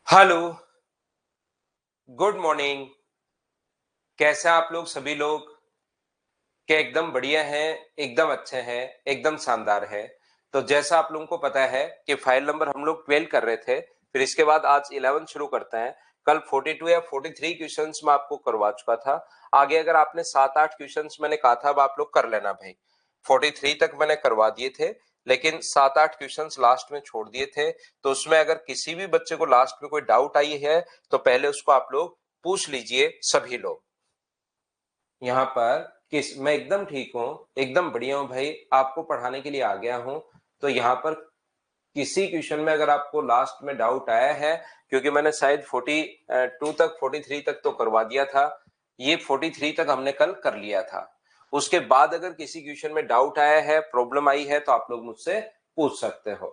Hello, good morning. कैसे हैं आप लोग सभी लोग? क्या एकदम बढ़िया हैं, एकदम अच्छे हैं, एकदम शानदार है। तो जैसा आप लोगों को पता है कि फाइल नंबर हम लोग 12 कर रहे थे, फिर इसके बाद आज 11 शुरू करते हैं। कल 42 या 43 क्वेश्चंस मैं आपको करवा चुका था। आगे अगर आपने 7-8 क्वेश्चंस मैंने कहा था अब आप लोग कर लेना भाई। 43 तक मैंने करवा दिए थे, लेकिन 7-8 क्वेश्चंस लास्ट में छोड़ दिए थे। तो उसमें अगर किसी भी बच्चे को लास्ट में कोई डाउट आई है तो पहले उसको आप लोग पूछ लीजिए सभी लोग। यहाँ पर किस मैं एकदम ठीक हूँ, एकदम बढ़िया हूँ भाई, आपको पढ़ाने के लिए आ गया हूँ। तो यहाँ पर किसी क्वेश्चन में अगर आपको लास्ट में डाउट आया है, क्योंकि मैंने शायद 42 तक 43 तक तो करवा दिया था, ये 43 तक हमने कल कर लिया था। उसके बाद अगर किसी क्वेश्चन में डाउट आया है, प्रॉब्लम आई है, तो आप लोग मुझसे पूछ सकते हो।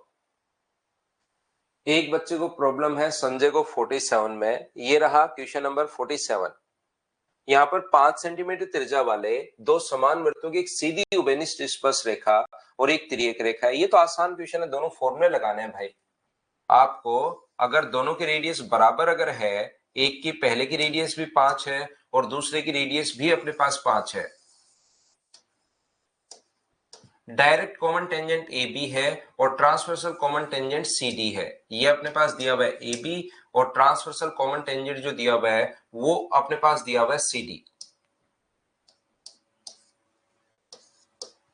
एक बच्चे को प्रॉब्लम है, संजय को 47 में। ये रहा क्वेश्चन नंबर 47। यहाँ पर 5 सेंटीमीटर त्रिज्या वाले दो समान वृत्तों की एक सीधी उभयनिष्ठ स्पर्श रेखा और एक तिर्यक रेखा है। ये तो आसान क्वेश्चन है, दोनों फॉर्मूले लगाने हैं भाई आपको। अगर दोनों की रेडियस बराबर अगर है, एक की पहले की रेडियस भी 5 है और दूसरे की रेडियस भी अपने पास 5 है, direct common tangent A B है और transversal common tangent C D है। ये अपने पास दिया हुआ है ए बी, और ट्रांसवर्सल कॉमन टेंजेंट जो दिया हुआ है वो अपने पास दिया हुआ है सी डी।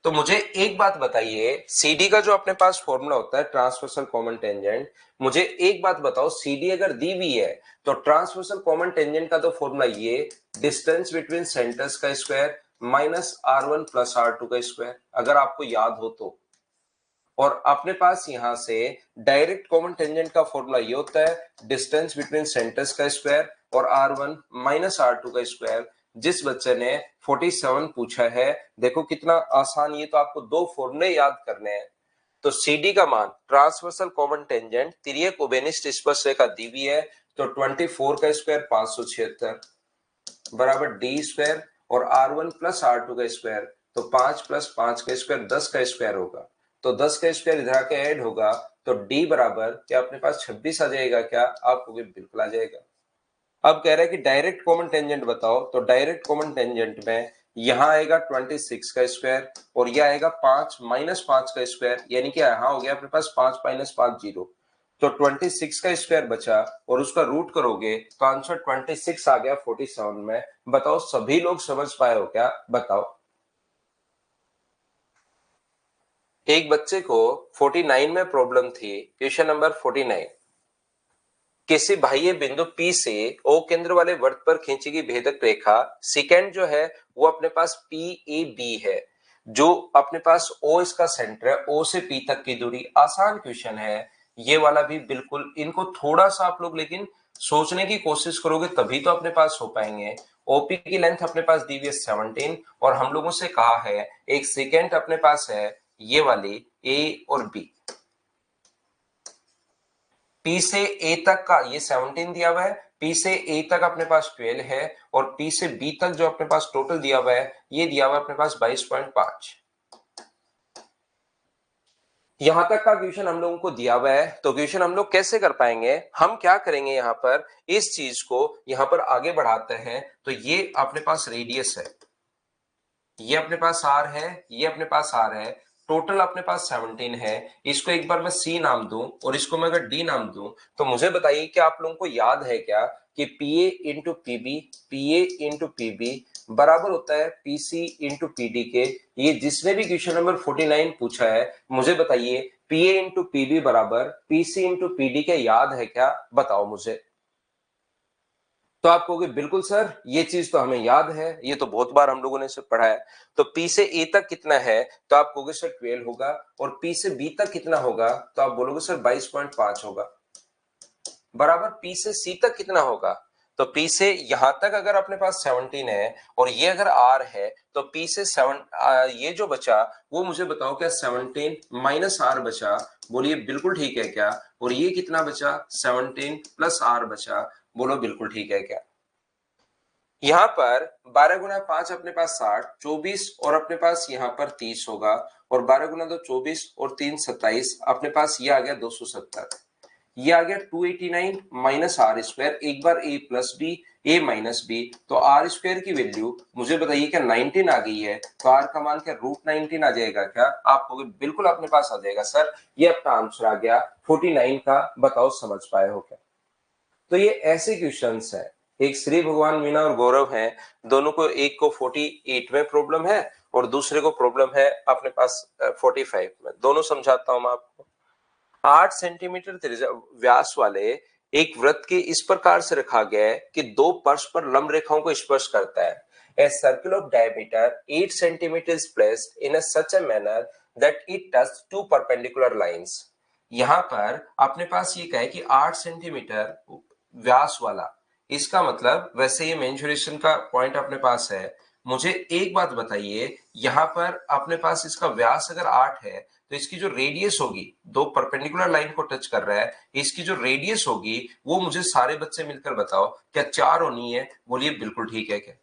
तो मुझे एक बात बताइए, सीडी का जो अपने पास फॉर्मूला होता है ट्रांसवर्सल कॉमन टेंजेंट, मुझे एक बात बताओ, सीडी अगर दी हुई है तो ट्रांसवर्सल कॉमन टेंजेंट का तो फॉर्मूला ये डिस्टेंस बिटवीन सेंटर्स का square minus R1 plus R2 का स्क्वायर, अगर आपको याद हो तो। और अपने पास यहां से डायरेक्ट कॉमन टेंजेंट का फॉर्मूला ये होता है डिस्टेंस बिटवीन सेंटर्स का स्क्वायर और R1 माइनस R2 का स्क्वायर। जिस बच्चे ने 47 पूछा है, देखो कितना आसान, ये तो आपको दो फॉर्मूले याद करने हैं। तो CD का मान ट्रांसवर्सल कॉमन टेंजेंट तिर्यक उभयनिष्ठ स्पर्शरेखा दी हुई है, तो 24 का स्क्वायर 576 बराबर डी स्क्वायर, और R1 प्लस R2 का स्क्वायर, तो 5 प्लस 5 का स्क्वायर 10 का स्क्वायर होगा। तो 10 का स्क्वायर इधर आके ऐड होगा, तो D बराबर क्या अपने पास 26 आ जाएगा क्या? आपको भी बिल्कुल आ जाएगा। अब कह रहा है कि डायरेक्ट कॉमन टेंजेंट बताओ, तो डायरेक्ट कॉमन टेंजेंट में यहां आएगा 26 का स्क्वायर और यह आएगा 5 माइनस 5 का स्क्वायर, यानी कि यहां हो गया अपने पास 5 माइनस 5 0। तो 26 का स्क्वायर बचा और उसका रूट करोगे तो आंसर 26 आ गया 47 में। बताओ सभी लोग समझ पाए हो क्या? बताओ। एक बच्चे को 49 में प्रॉब्लम थी, क्वेश्चन नंबर 49। किसी बाह्य बिंदु P से O केंद्र वाले वर्त पर खींची गई भेदक रेखा सेकेंड जो है वो अपने पास PAB है। जो अपने पास O इसका सेंटर है, O से P तक की दूरी। आसान क्वेश्चन है ये वाला भी बिल्कुल। इनको थोड़ा सा आप लोग लेकिन सोचने की कोशिश करोगे तभी तो अपने पास हो पाएंगे। OP की लेंथ अपने पास दी हुई है 17, और हम लोगों से कहा है एक सेकेंड अपने पास है ये वाली A और B। P से A तक का ये 17 दिया हुआ है, P से A तक अपने पास 12 है, और P से B तक जो अपने पास टोटल दिया हुआ है ये दिया हुआ है अपने पास 22.5। यहां तक का क्वेश्चन हम लोगों को दिया हुआ है, तो क्वेश्चन हम लोग कैसे कर पाएंगे? हम क्या करेंगे, यहां पर इस चीज को यहां पर आगे बढ़ाते हैं। तो ये अपने पास रेडियस है, ये अपने पास R है, ये अपने पास R है, टोटल अपने पास 17 है। इसको एक बार मैं C नाम दूं और इसको मैं अगर D नाम दूं, तो मुझे बताइए कि आप लोगों को याद है क्या कि PA into PB, PA into PB बराबर होता है PC इंटू PD के। ये जिसने भी क्वेश्चन नंबर 49 पूछा है, मुझे बताइए PA इंटू PB बराबर PC इंटू PD के, याद है क्या? बताओ मुझे। तो आप कहोगे बिल्कुल सर ये चीज तो हमें याद है, ये तो बहुत बार हम लोगों ने इसे पढ़ा है। तो P से A तक कितना है, तो आप कहोगे सर 12 होगा, और P से B तक कितना होगा, तो आप बोलोगे सर 22.5 होगा, बराबर P से C तक कितना होगा। तो P से यहां तक अगर अपने पास 17 है और ये अगर R है, तो P से 7 ये जो बचा वो मुझे बताओ क्या 17 माइनस R बचा? बोलिए बिल्कुल ठीक है क्या? और ये कितना बचा? 17 प्लस R बचा। बोलो बिल्कुल ठीक है क्या? यहां पर 12 गुना 5 अपने पास 60, 24 और अपने पास यहां पर 30 होगा, और 12 गुना 2 24 और 3 27, अपने पास ये आ गया 270। ये आ गया 289 माइनस आर स्क्वायर, एक बार ए प्लस बी ए माइनस बी, तो आर स्क्वायर की वैल्यू मुझे बताइए क्या 19 आ गई है, तो आर का मान क्या √19 आ जाएगा क्या? आप कहोगे बिल्कुल अपने पास आ जाएगा सर, ये अपना आंसर आ गया 49 का। बताओ समझ पाए हो क्या? तो ये ऐसे क्वेश्चंस है, एक श्री भगवान मीना और गौरव हैं, दोनों को, एक को 48 में प्रॉब्लम है और दूसरे को प्रॉब्लम है अपने पास 45 में। दोनों समझाता हूं मैं आपको। 8 सेंटीमीटर व्यास वाले एक वृत्त के इस प्रकार से रखा गया है कि दो परस्पर लंब रेखाओं को स्पर्श करता है। A circle of diameter 8 centimeters is placed in a such a manner that it touches two perpendicular lines. यहां पर अपने पास ये कहे कि 8 सेंटीमीटर व्यास वाला, इसका मतलब वैसे ये मेंसुरेशन का पॉइंट अपने पास है। मुझे एक बात बताइए, यहां पर अपने पास इसका व्यास अगर 8 है तो इसकी जो रेडियस होगी, दो परपेंडिकुलर लाइन को टच कर रहा है, इसकी जो रेडियस होगी वो मुझे सारे बच्चे मिलकर बताओ क्या 4 होनी है? बोलिए बिल्कुल ठीक है क्या?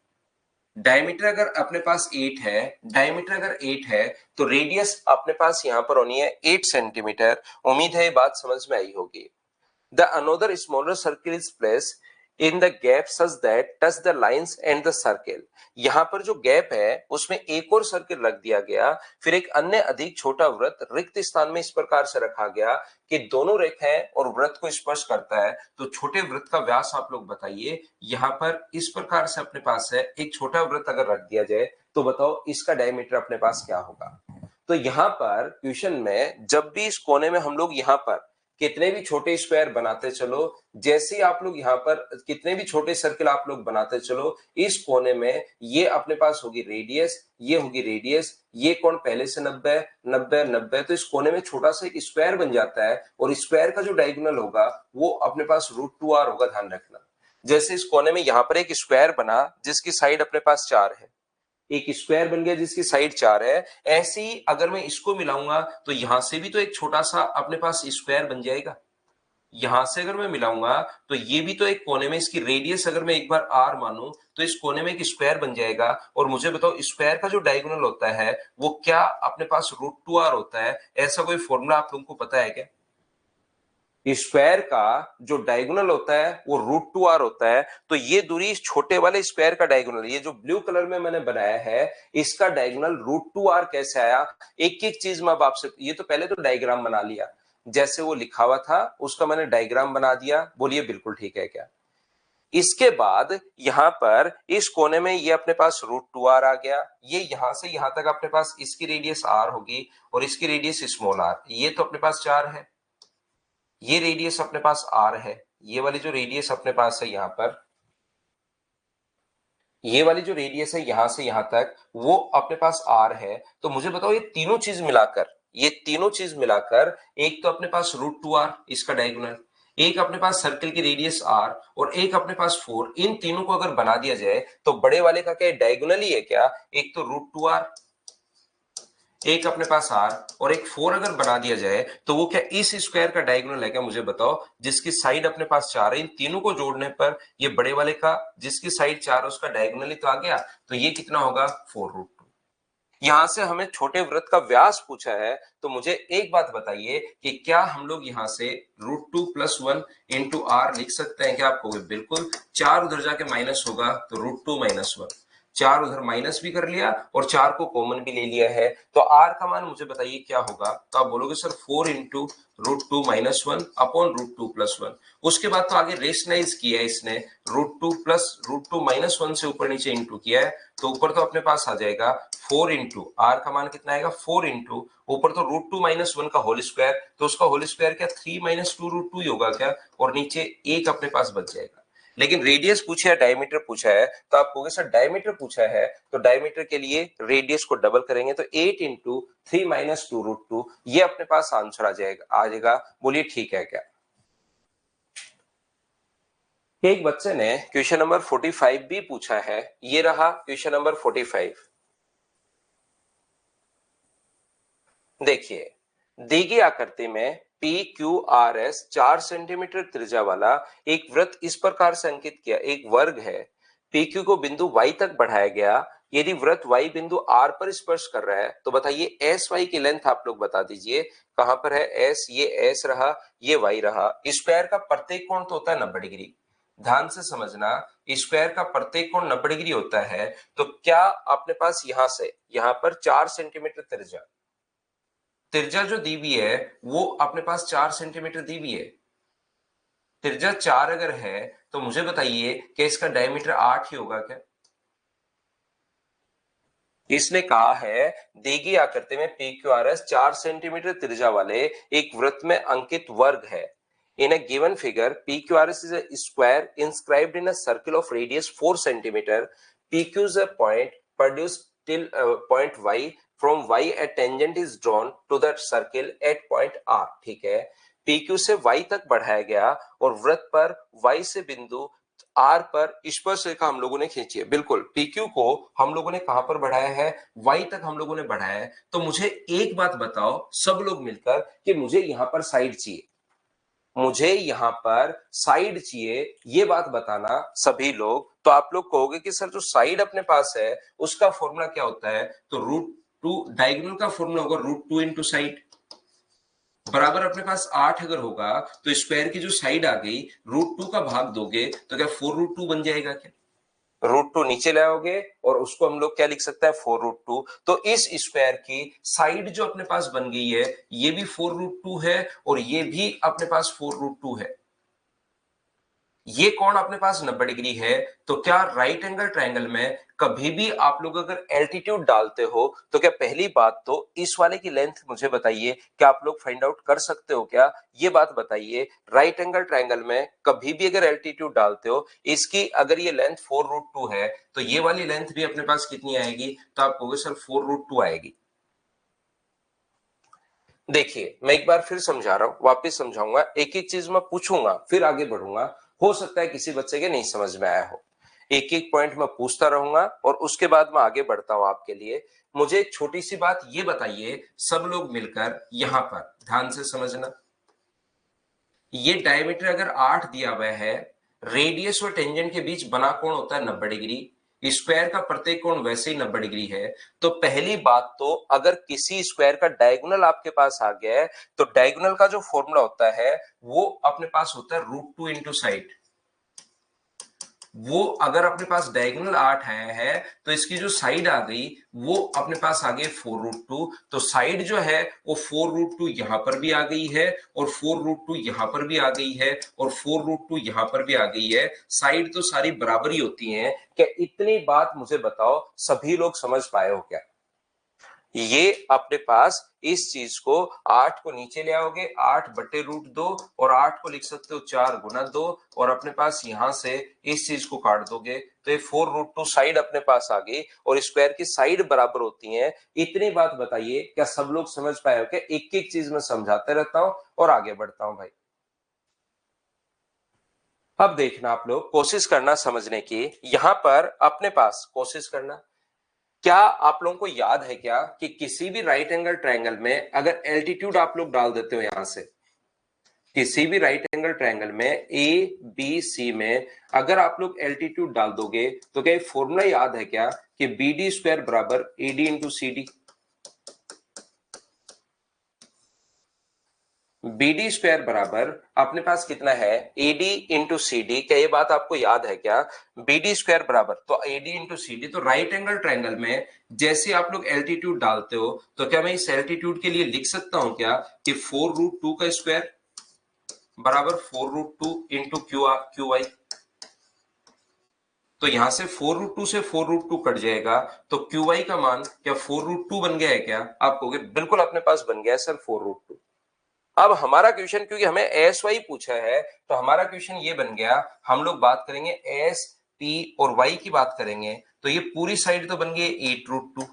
डायमीटर अगर अपने पास 8 है, डायमीटर अगर 8 है तो रेडियस अपने पास यहां पर होनी है 8 सेंटीमीटर। उम्मीद है ये बात समझ में आई होगी। The another smaller circle is placed in the gap such that touch the lines and the circle. यहां पर जो गैप है उसमें एक और सर्किल रख दिया गया, फिर एक अन्य अधिक छोटा वृत्त रिक्त स्थान में इस प्रकार से रखा गया कि दोनों रेखाएं और वृत्त को स्पर्श करता है। तो छोटे वृत्त का व्यास आप लोग बताइए। यहां पर इस प्रकार से अपने पास है, एक छोटा वृत्त अगर रख दिया जाए तो बताओ इसका डायमीटर अपने पास क्या होगा? तो यहां पर क्वेश्चन में जब भी इस कोने में हम लोग यहां पर कितने भी छोटे स्क्वायर बनाते चलो, जैसे ही आप लोग यहाँ पर कितने भी छोटे सर्किल आप लोग बनाते चलो, इस कोने में ये अपने पास होगी रेडियस, ये होगी रेडियस, ये कोण पहले से 90 90 90, तो इस कोने में छोटा सा एक स्क्वायर बन जाता है और स्क्वायर का जो डायगोनल होगा वो अपने पास √2r होगा। ध्यान रखना, जैसे इस कोने में यहाँ पर एक स्क्वायर बना जिसकी साइड अपने पास 4 है, एक स्क्वायर बन गया जिसकी साइड 4 है, ऐसे ही अगर मैं इसको मिलाऊंगा तो यहां से भी तो एक छोटा सा अपने पास स्क्वायर बन जाएगा। यहां से अगर मैं मिलाऊंगा तो ये भी तो एक कोने में, इसकी रेडियस अगर मैं एक बार आर मानूं तो इस कोने में एक स्क्वायर बन जाएगा। और मुझे बताओ स्क्वायर का जो डायगोनल होता है वो क्या अपने पास √2r होता है? ऐसा कोई फॉर्मूला आप लोगों को पता है क्या? स्क्वायर का जो डायगोनल होता है वो √2r होता है। तो ये दूरी इस छोटे वाले स्क्वायर का डायगोनल, ये जो ब्लू कलर में मैंने बनाया है इसका डायगोनल √2r कैसे आया? एक एक चीज मैं अब आपसे, ये तो पहले तो डायग्राम बना लिया, जैसे वो लिखा हुआ था उसका मैंने डायग्राम बना दिया। बोलिए बिल्कुल ठीक है क्या? इसके बाद यहां पर इस कोने में ये अपने पास √2r आ गया, ये यहां से यहां तक अपने पास इसकी रेडियस r होगी और इसकी रेडियस स्मॉल r, ये तो अपने पास 4 है, ये रेडियस अपने पास r है, ये वाली जो रेडियस अपने पास है यहां पर, ये वाली जो रेडियस है यहां से यहां तक वो अपने पास r है। तो मुझे बताओ ये तीनों चीज मिलाकर, ये तीनों चीज मिलाकर एक तो अपने पास √2r इसका डायगोनल, एक अपने पास सर्किल की रेडियस r और एक अपने पास 4, इन तीनों को अगर बना दिया जाए तो बड़े वाले का क्या डायगोनल ही है क्या? एक तो √2r, एक अपने पास r और एक 4 अगर बना दिया जाए तो वो क्या इस स्क्वायर का डायगोनल है क्या? मुझे बताओ, जिसकी साइड अपने पास 4 है, इन तीनों को जोड़ने पर ये बड़े वाले का जिसकी साइड 4 है उसका डायगोनल ही तो आ गया। तो ये कितना होगा? 4√2। यहां से हमें छोटे वृत्त का व्यास पूछा है, तो मुझे एक बात बताइए कि क्या हम लोग यहां से √2 + 1 इंटू r लिख सकते हैं क्या? आपको बिल्कुल, 4 उधर जाके माइनस होगा तो √2 - 1, 4 उधर माइनस भी कर लिया और 4 को कॉमन भी ले लिया है, तो r का मान मुझे बताइए क्या होगा? तो आप बोलोगे सर 4 इंटू √2 - 1 अपॉन √2 + 1। उसके बाद तो आगे रेशनलाइज किया है इसने, √2 + √2 - 1 से ऊपर नीचे इंटू किया है, तो ऊपर तो अपने पास आ जाएगा 4 इंटू r का मान कितना आएगा? 4 इंटू ऊपर तो √2 - 1 का होल स्क्वायर, तो उसका होल स्क्वायर क्या 3 - 2 √2 ही होगा क्या? और नीचे एक अपने पास बच जाएगा। लेकिन रेडियस पूछा है, डायमीटर पूछा है, तो आप कहोगे सर डायमीटर पूछा है तो डायमीटर के लिए रेडियस को डबल करेंगे तो 8 इंटू 3 - 2 √2, ये अपने पास आंसर आ जाएगा। बोलिए ठीक है क्या? एक बच्चे ने क्वेश्चन नंबर 45 भी पूछा है, ये रहा क्वेश्चन नंबर 45। देखिए, दी गई आकृति में PQRS 4 सेंटीमीटर त्रिज्या वाला एक वृत्त इस प्रकार से अंकित किया, एक वर्ग है। PQ को बिंदु Y तक बढ़ाया गया यदि वृत्त y बिंदु r पर स्पर्श कर रहा है तो बताइए एस वाई की लेंथ आप लोग बता दीजिए कहां पर है एस, ये एस रहा, ये y रहा। स्क्वायर का प्रत्येक कोण तो होता है 90 डिग्री। ध्यान से समझना, स्क्वायर का प्रत्येक कोण 90 डिग्री होता है। तो क्या अपने पास यहां से यहां पर 4 सेंटीमीटर त्रिज्या त्रिज्या जो दी हुई है वो अपने पास 4 सेंटीमीटर दी हुई है। त्रिज्या 4 अगर है तो मुझे बताइए कि इसका डायमीटर 8 ही होगा क्या? इसने कहा है दी गई आकृति में P Q R S 4 centimetre त्रिज्या वाले एक वृत्त में अंकित वर्ग है। इन a given figure PQRS is a square inscribed in a circle of radius 4 centimeter. PQ is a point produced till point Y. From Y a tangent is drawn to that circle at point R. ठीक है, PQ से Y तक बढ़ाया गया और वृत्त पर Y से बिंदु R पर स्पर्श रेखा हम लोगों ने खींची है। बिल्कुल, PQ को हम लोगों ने कहां पर बढ़ाया है? Y तक हम लोगों ने बढ़ाया है। तो मुझे एक बात बताओ सब लोग मिलकर कि मुझे यहां पर साइड चाहिए, मुझे यहां पर साइड चाहिए, ये बात बताना सभी लोग। तो आप लोग कहोगे कि सर जो साइड अपने पास है उसका फॉर्मूला क्या होता है? तो √2 डायगोनल का फॉर्मूला होगा √2 इंटू साइड बराबर अपने पास 8 अगर होगा तो स्क्वायर की जो साइड आ गई √2 का भाग दोगे तो क्या 4√2 बन जाएगा क्या? √2 नीचे लाओगे और उसको हम लोग क्या लिख सकते हैं 4√2। तो इस स्क्वायर की साइड जो अपने पास बन गई है ये भी 4√2 है और ये भी अपने पास 4√2 है। ये कोण अपने पास 90 डिग्री है। तो क्या राइट एंगल ट्रायंगल में कभी भी आप लोग अगर एल्टीट्यूड डालते हो तो क्या पहली बात तो इस वाले की लेंथ मुझे बताइए, क्या आप लोग फाइंड आउट कर सकते हो क्या? ये बात बताइए। राइट एंगल ट्रायंगल में कभी भी अगर एल्टीट्यूड डालते हो, इसकी अगर ये लेंथ 4√2 है तो ये वाली लेंथ भी अपने पास कितनी आएगी? तो आप कहोगे सर 4√2 आएगी। देखिए मैं एक बार फिर समझा रहा हूं, वापस समझाऊंगा, एक एक चीज मैं पूछूंगा फिर आगे बढ़ूंगा। हो सकता है किसी बच्चे के नहीं समझ में आया हो, एक एक पॉइंट मैं पूछता रहूंगा और उसके बाद मैं आगे बढ़ता हूं आपके लिए। मुझे एक छोटी सी बात ये बताइए सब लोग मिलकर, यहां पर ध्यान से समझना, ये डायमीटर अगर 8 दिया हुआ है, रेडियस और टेंजेंट के बीच बना कोण होता है 90 डिग्री, स्क्वायर का प्रत्येक कोण वैसे ही 90 डिग्री है। तो पहली बात तो अगर किसी स्क्वायर का डायगोनल आपके पास आ गया है तो डायगोनल का जो फॉर्मूला होता है वो अपने पास होता है √2 इंटू साइड। वो अगर अपने पास डायगोनल 8 आया है तो इसकी जो साइड आ गई वो अपने पास आ गई 4√2। तो साइड जो है वो 4√2 यहां पर भी आ गई है और 4√2 यहां पर भी आ गई है और 4√2 यहां पर भी आ गई है। साइड तो सारी बराबर ही होती हैं। क्या इतनी बात मुझे बताओ सभी लोग समझ पाए हो क्या? ये अपने पास इस चीज को 8 को नीचे ले आओगे, 8/√2 और 8 को लिख सकते हो 4×2 और अपने पास यहां से इस चीज को काट दोगे तो ये 4√2 साइड अपने पास आ गई और स्क्वायर की साइड बराबर होती है। इतनी बात बताइए क्या सब लोग समझ पाए हो क्या? एक एक चीज में समझाते रहता हूं और आगे बढ़ता हूं भाई। अब देखना आप लोग कोशिश करना समझने की, यहां पर अपने पास कोशिश करना, क्या आप लोगों को याद है क्या कि किसी भी राइट एंगल ट्रायंगल में अगर एल्टीट्यूड आप लोग डाल देते हो, यहां से किसी भी राइट एंगल ट्रायंगल में ए बी सी में अगर आप लोग एल्टीट्यूड डाल दोगे तो क्या फॉर्मूला याद है क्या कि बी डी स्क्वायर बराबर A D into C D. B D square बराबर अपने पास कितना है? A D into C D. क्या ये बात आपको याद है क्या? बी डी स्क्वायर बराबर तो A D into C D. तो राइट एंगल ट्रायंगल में जैसे आप लोग एल्टीट्यूड डालते हो तो क्या मैं इस एल्टीट्यूड के लिए लिख सकता हूं क्या कि 4√2 का स्क्वायर बराबर 4√2 इंटू क्यू वाई। तो यहां से 4√2 से 4√2 कट जाएगा तो क्यू वाई का मान क्या 4√2 बन गया है क्या? आप कहोगे बिल्कुल अपने पास बन गया है सर 4√2। अब हमारा क्वेश्चन क्योंकि हमें एस वाई पूछा है तो हमारा क्वेश्चन ये बन गया, हम लोग बात करेंगे एस पी और वाई की बात करेंगे। तो ये पूरी साइड तो बन गई 8√2,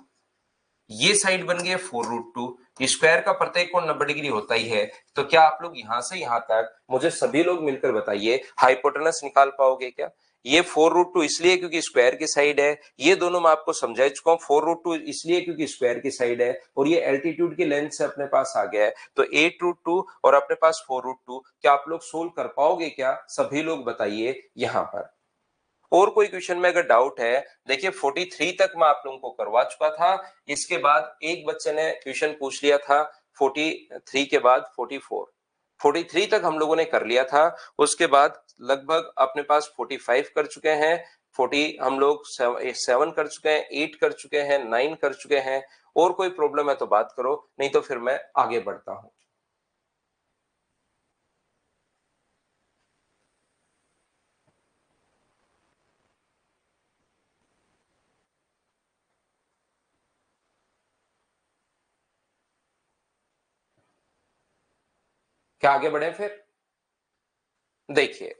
ये साइड बन गई 4√2। स्क्वायर का प्रत्येक कोण 90 डिग्री होता ही है। तो क्या आप लोग यहां से यहां तक मुझे सभी लोग मिलकर बताइए हाइपोटेनस निकाल पाओगे क्या? ये 4√2 इसलिए क्योंकि स्क्वायर की साइड है, ये दोनों मैं आपको समझा चुका हूं। 4√2 इसलिए क्योंकि स्क्वायर की साइड है और ये एल्टीट्यूड की लेंथ से अपने पास आ गया है। तो 8√2 और अपने पास 4√2, क्या आप लोग सोल्व कर पाओगे क्या? सभी लोग बताइए यहां पर। और कोई क्वेश्चन में अगर डाउट है, देखिए 43 तक मैं आप लोगों को करवा चुका था। इसके बाद एक बच्चे ने क्वेश्चन पूछ लिया था 43 के बाद 44 तक हम लोगों ने कर लिया था। उसके बाद लगभग अपने पास 45 कर चुके हैं, 40 हम लोग 7 कर चुके हैं, 8 कर चुके हैं, 9 कर चुके हैं। और कोई प्रॉब्लम है तो बात करो, नहीं तो फिर मैं आगे बढ़ता हूं। क्या आगे बढ़े फिर? देखिए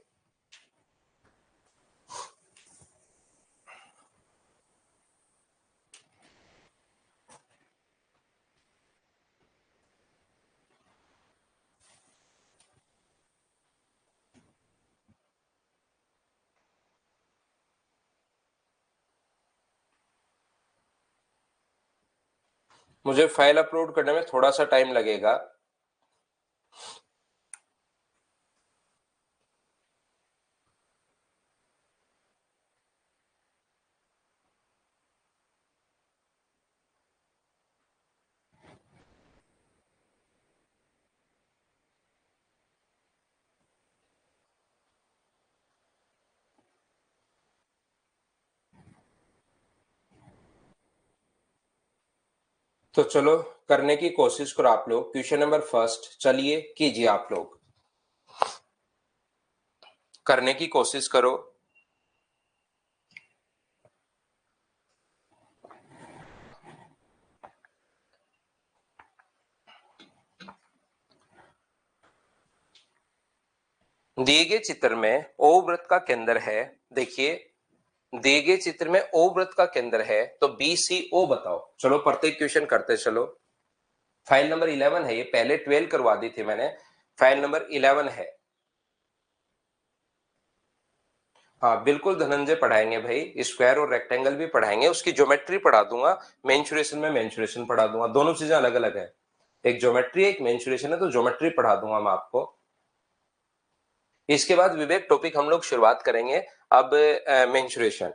मुझे फाइल अपलोड करने में थोड़ा सा टाइम लगेगा। तो चलो करने की कोशिश करो आप लोग। क्वेश्चन नंबर फर्स्ट चलिए कीजिए, आप लोग करने की कोशिश करो। दिए गए चित्र में ओ वृत्त का केंद्र है। देखिए दिए गए चित्र में ओ वृत्त का केंद्र है, तो बी सी ओ बताओ। चलो प्रत्येक क्वेश्चन करते चलो। फाइल नंबर 11 है, ये पहले 12 करवा दी थी मैंने, फाइल नंबर 11 है। हाँ बिल्कुल धनंजय पढ़ाएंगे भाई, स्क्वायर और रेक्टेंगल भी पढ़ाएंगे, उसकी ज्योमेट्री पढ़ा दूंगा, मेंसुरेशन में मेंसुरेशन पढ़ा दूंगा। दोनों चीजें अलग अलग है, एक ज्योमेट्री एक मेंसुरेशन है, तो ज्योमेट्री पढ़ा दूंगा मैं आपको। इसके बाद विवेक टॉपिक हम लोग शुरुआत करेंगे अब मेंसुरेशन।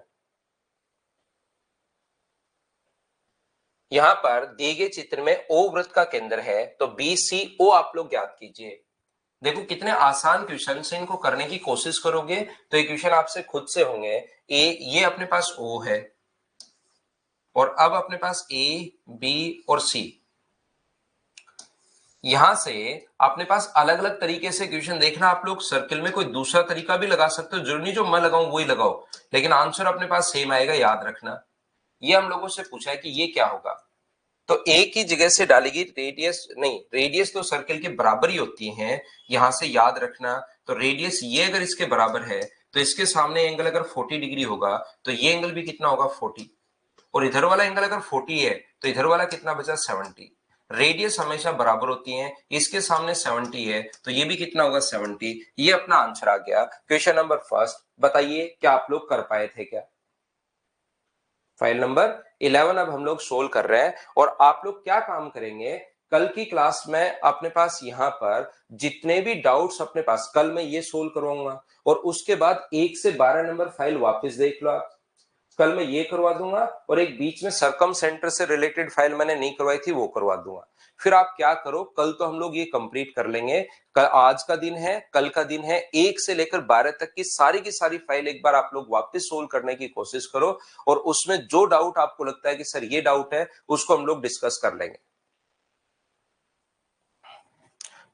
यहां पर दिए गए चित्र में ओ वृत्त का केंद्र है, तो बी सी ओ आप लोग ज्ञात कीजिए। देखो कितने आसान क्वेश्चन से, इनको करने की कोशिश करोगे तो ये क्वेश्चन आपसे खुद से होंगे। ए ये अपने पास ओ है, और अब अपने पास ए बी और सी। यहां से अपने पास अलग अलग तरीके से क्वेश्चन देखना। आप लोग सर्किल में कोई दूसरा तरीका भी लगा सकते हो, जरूरी नहीं जो मैं लगाऊं वही लगाओ, लेकिन आंसर अपने पास सेम आएगा, याद रखना। ये हम लोगों से पूछा है कि ये क्या होगा, तो एक ही जगह से डालेगी रेडियस, नहीं रेडियस तो सर्किल के बराबर ही होती है, यहां से याद रखना। तो रेडियस ये अगर इसके बराबर है, तो इसके सामने एंगल अगर 40 डिग्री होगा, तो ये एंगल भी कितना होगा 40, और इधर वाला एंगल अगर 40 है तो इधर वाला कितना बचा 70। रेडियस हमेशा बराबर होती है, इसके सामने 70 है तो ये भी कितना होगा 70। ये अपना आंसर आ गया क्वेश्चन नंबर फर्स्ट। बताइए क्या आप लोग कर पाए थे क्या? फाइल नंबर 11 अब हम लोग सोल्व कर रहे हैं। और आप लोग क्या काम करेंगे, कल की क्लास में अपने पास यहां पर जितने भी डाउट्स अपने पास, कल मैं ये सोल्व करवाऊंगा, और उसके बाद 1 से 12 नंबर फाइल वापस देख लो आप। कल मैं ये करवा दूंगा, और एक बीच में सरकम सेंटर से रिलेटेड फाइल मैंने नहीं करवाई थी वो करवा दूंगा। फिर आप क्या करो, कल तो हम लोग ये कंप्लीट कर लेंगे। कल आज का दिन है, कल का दिन है, 1 से लेकर 12 तक की सारी फाइल एक बार आप लोग वापस सोल्व करने की कोशिश करो, और उसमें जो डाउट आपको लगता है कि सर ये डाउट है, उसको हम लोग डिस्कस कर लेंगे।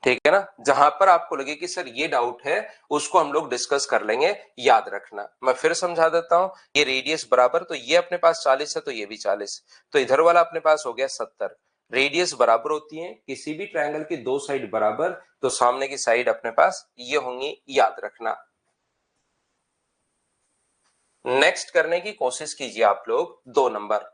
ठीक है ना, जहां पर आपको लगे कि सर ये डाउट है, उसको हम लोग डिस्कस कर लेंगे। याद रखना, मैं फिर समझा देता हूं। ये रेडियस बराबर, तो ये अपने पास 40 है तो ये भी 40, तो इधर वाला अपने पास हो गया 70। रेडियस बराबर होती है किसी भी ट्रायंगल की दो साइड बराबर, तो सामने की साइड अपने पास ये होंगी, याद रखना। नेक्स्ट करने की कोशिश कीजिए आप लोग 2 नंबर।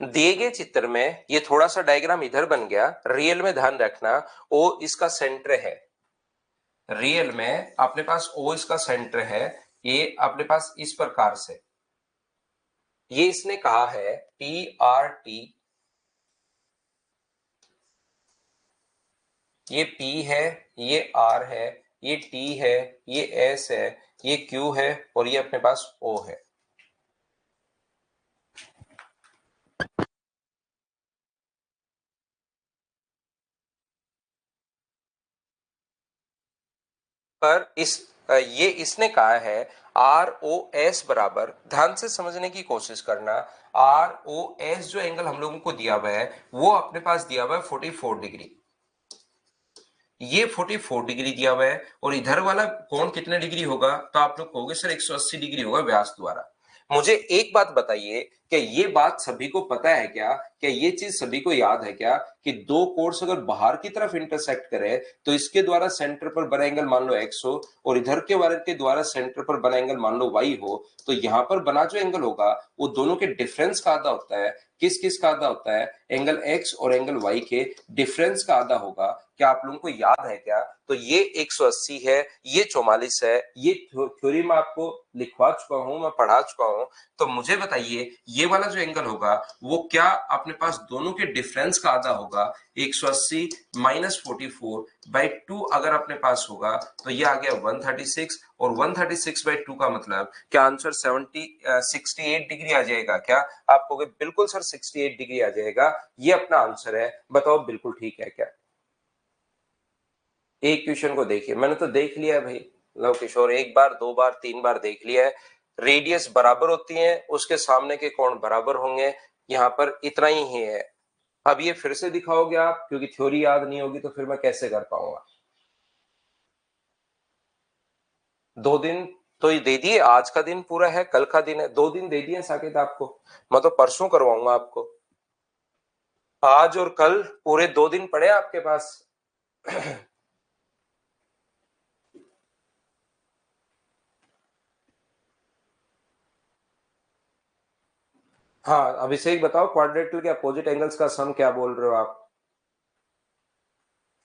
दिए गए चित्र में ये थोड़ा सा डायग्राम इधर बन गया, रियल में ध्यान रखना। ओ इसका सेंटर है, रियल में अपने पास ओ इसका सेंटर है। ये अपने पास इस प्रकार से, ये इसने कहा है PRT, ये P है, ये R है, ये T है, ये S है, ये Q है और ये अपने पास O है। पर ये इसने कहा है ROS बराबर, ध्यान से समझने की कोशिश करना, ROS जो एंगल हम लोगों को दिया हुआ है वो अपने पास दिया हुआ है 44 डिग्री, ये 44 डिग्री दिया हुआ है और इधर वाला कोण कितने डिग्री होगा, तो आप लोग कहोगे सर 180 डिग्री होगा व्यास द्वारा। मुझे एक बात बताइए कि ये बात सभी को पता है क्या ये चीज सभी को याद है क्या कि दो कोर्स अगर बाहर की तरफ इंटरसेक्ट करे तो इसके द्वारा सेंटर पर बना एंगल मान लो x हो और इधर के वाले के द्वारा सेंटर पर बना एंगल मान लो y हो, तो यहाँ पर बना जो एंगल होगा वो दोनों के डिफरेंस का आधा होता है। किस किस का आधा होता है? एंगल x और एंगल y के डिफरेंस का आधा होगा। क्या आप लोगों को याद है क्या? तो ये 180 है, ये 44 है, ये थ्योरी में आपको लिखवा चुका हूं, मैं पढ़ा चुका हूं। तो मुझे बताइए ये वाला जो एंगल होगा वो क्या अपने पास दोनों के डिफरेंस का आधा होगा? 180 माइनस 44 बाई 2 अगर अपने पास होगा तो ये आ गया 136 और 136 बाई 2 का मतलब क्या आंसर 68 डिग्री आ जाएगा क्या? आप कहोगे बिल्कुल सर 68 डिग्री आ जाएगा, ये अपना आंसर है। बताओ बिल्कुल ठीक है क्या? एक क्वेश्चन को देखिए, मैंने तो देख लिया है भाई लव किशोर, एक बार दो बार तीन बार देख लिया है। रेडियस बराबर होती है उसके सामने के कोण बराबर होंगे, यहाँ पर इतना ही है। अब ये फिर से दिखाओगे आप, क्योंकि थ्योरी याद नहीं होगी तो फिर मैं कैसे कर पाऊंगा। 2 दिन तो ये दे दिए, आज का दिन पूरा है, कल का दिन है, 2 दिन दे दिए साकेत आपको। मैं तो परसों करवाऊंगा आपको, आज और कल पूरे 2 दिन पड़े आपके पास। हाँ अभिषेक बताओ, क्वाड्रेटल के अपोजिट एंगल्स का सम क्या बोल रहे हो आप?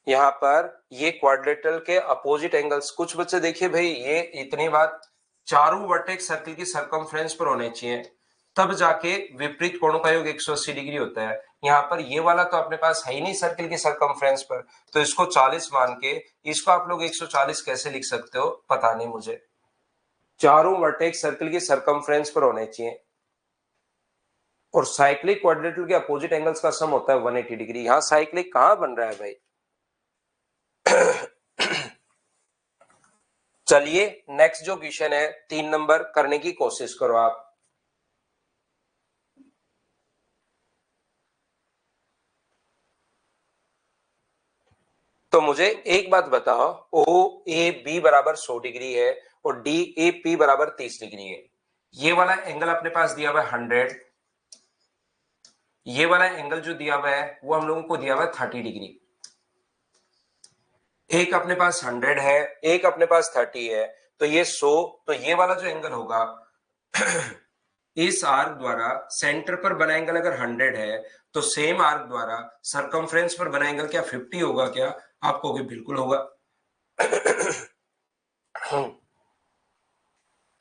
यहाँ पर ये क्वाड्रेटल के अपोजिट एंगल्स, कुछ बच्चे देखिए भाई, ये इतनी बात, चारों वर्टेक्स सर्कल की सरकमफ्रेंस पर होने चाहिए तब जाके विपरीत कोणों का योग 180 डिग्री होता है। यहाँ पर ये वाला तो अपने पास है ही नहीं सर्कल की सरकमफ्रेंस पर, तो इसको 40 मान के इसको आप लोग 140 कैसे लिख सकते हो पता नहीं मुझे। चारों वर्टेक्स सर्कल की सरकमफ्रेंस पर होने चाहिए और साइक्लिक क्वाड्रेटल के अपोजिट एंगल्स का सम होता है 180 डिग्री। यहाँ साइक्लिक कहां बन रहा है भाई? चलिए नेक्स्ट जो क्वेश्चन है 3 नंबर, करने की कोशिश करो आप। तो मुझे एक बात बताओ, ओ ए बी बराबर 100 डिग्री है और डी ए पी बराबर 30 डिग्री है। ये वाला एंगल अपने पास दिया हुआ है 100, ये वाला एंगल जो दिया हुआ है वो हम लोगों को दिया हुआ है 30 डिग्री। एक अपने पास 100 है, एक अपने पास 30 है, तो ये 100, तो ये वाला जो एंगल होगा इस आर्क द्वारा सेंटर पर बना एंगल अगर 100 है तो सेम आर्क द्वारा सरकमफ्रेंस पर बना एंगल क्या 50 होगा क्या? आप कहोगे बिल्कुल होगा।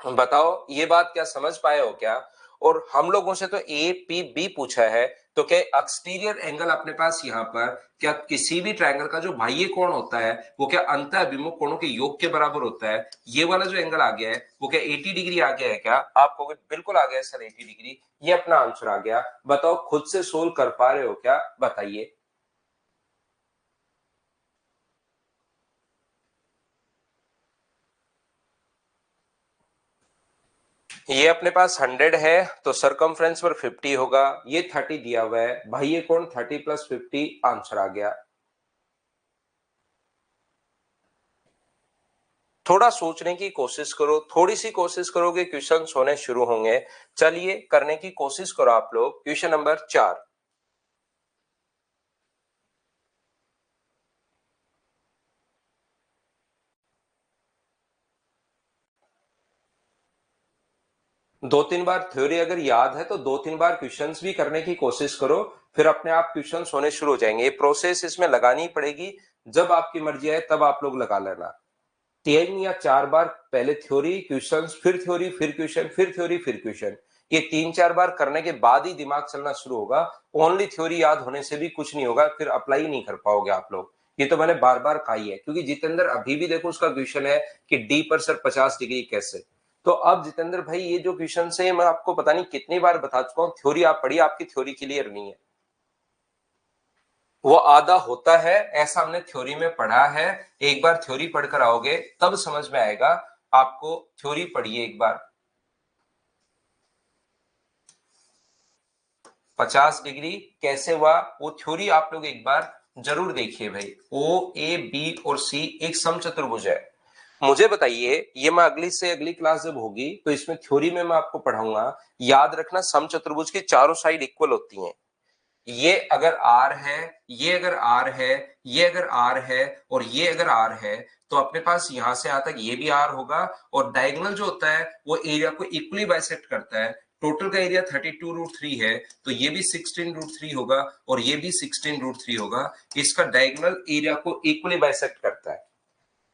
बताओ ये बात क्या समझ पाए हो क्या? और हम लोगों से तो ए पी बी पूछा है, तो क्या एक्सटीरियर एंगल अपने पास यहाँ पर क्या किसी भी ट्रायंगल का जो बाह्य कोण होता है वो क्या अंत अभिमुख कोणों के योग के बराबर होता है? ये वाला जो एंगल आ गया है वो क्या 80 डिग्री आ गया है क्या? आप कहोगे बिल्कुल आ गया है सर 80 डिग्री, ये अपना आंसर आ गया। बताओ खुद से सोल्व कर पा रहे हो क्या? बताइए। ये अपने पास 100 है तो सरकमफ्रेंस पर 50 होगा, ये 30 दिया हुआ है, बाह्य कोण 30 प्लस 50, आंसर आ गया। थोड़ा सोचने की कोशिश करो, थोड़ी सी कोशिश करोगे क्वेश्चन होने शुरू होंगे। चलिए करने की कोशिश करो आप लोग। क्वेश्चन नंबर 4, दो तीन बार थ्योरी अगर याद है तो 2-3 बार क्वेश्चंस भी करने की कोशिश करो, फिर अपने आप क्वेश्चंस होने शुरू हो जाएंगे। ये प्रोसेस इसमें लगानी पड़ेगी, जब आपकी मर्जी आए तब आप लोग लगा लेना। 3 या 4 बार पहले थ्योरी क्वेश्चंस, फिर थ्योरी फिर क्वेश्चन, फिर थ्योरी फिर क्वेश्चन, ये 3-4 बार करने के बाद ही दिमाग चलना शुरू होगा। ओनली थ्योरी याद होने से भी कुछ नहीं होगा, फिर अप्लाई नहीं कर पाओगे आप लोग। ये तो मैंने बार बार कहा ही है, क्योंकि जितेंद्र अभी भी देखो उसका क्वेश्चन है कि डी पर सर 50 डिग्री कैसे। तो अब जितेंद्र भाई ये जो क्वेश्चन है मैं आपको पता नहीं कितनी बार बता चुका हूँ, थ्योरी आप पढ़िए, आपकी थ्योरी क्लियर नहीं है। वो आधा होता है ऐसा हमने थ्योरी में पढ़ा है, एक बार थ्योरी पढ़कर आओगे तब समझ में आएगा आपको। थ्योरी पढ़िए एक बार। 50 डिग्री कैसे हुआ वो थ्योरी आप लोग एक बार जरूर देखिए भाई। ओ ए बी और सी एक समचतुर्भुज है। मुझे बताइए, ये मैं अगली से अगली क्लास जब होगी तो इसमें थ्योरी में मैं आपको पढ़ाऊंगा। याद रखना समचतुर्भुज की चारों साइड इक्वल होती हैं। ये अगर आर है, ये अगर आर है, ये अगर आर है और ये अगर आर है, तो अपने पास यहां से यहां तक ये भी आर होगा। और डायगोनल जो होता है वो एरिया को इक्वली बाइसेक्ट करता है। टोटल का एरिया 32√3 है, तो ये भी 16√3 होगा और ये भी 16√3 होगा। इसका डायगोनल एरिया को इक्वली बाइसेक्ट करता है।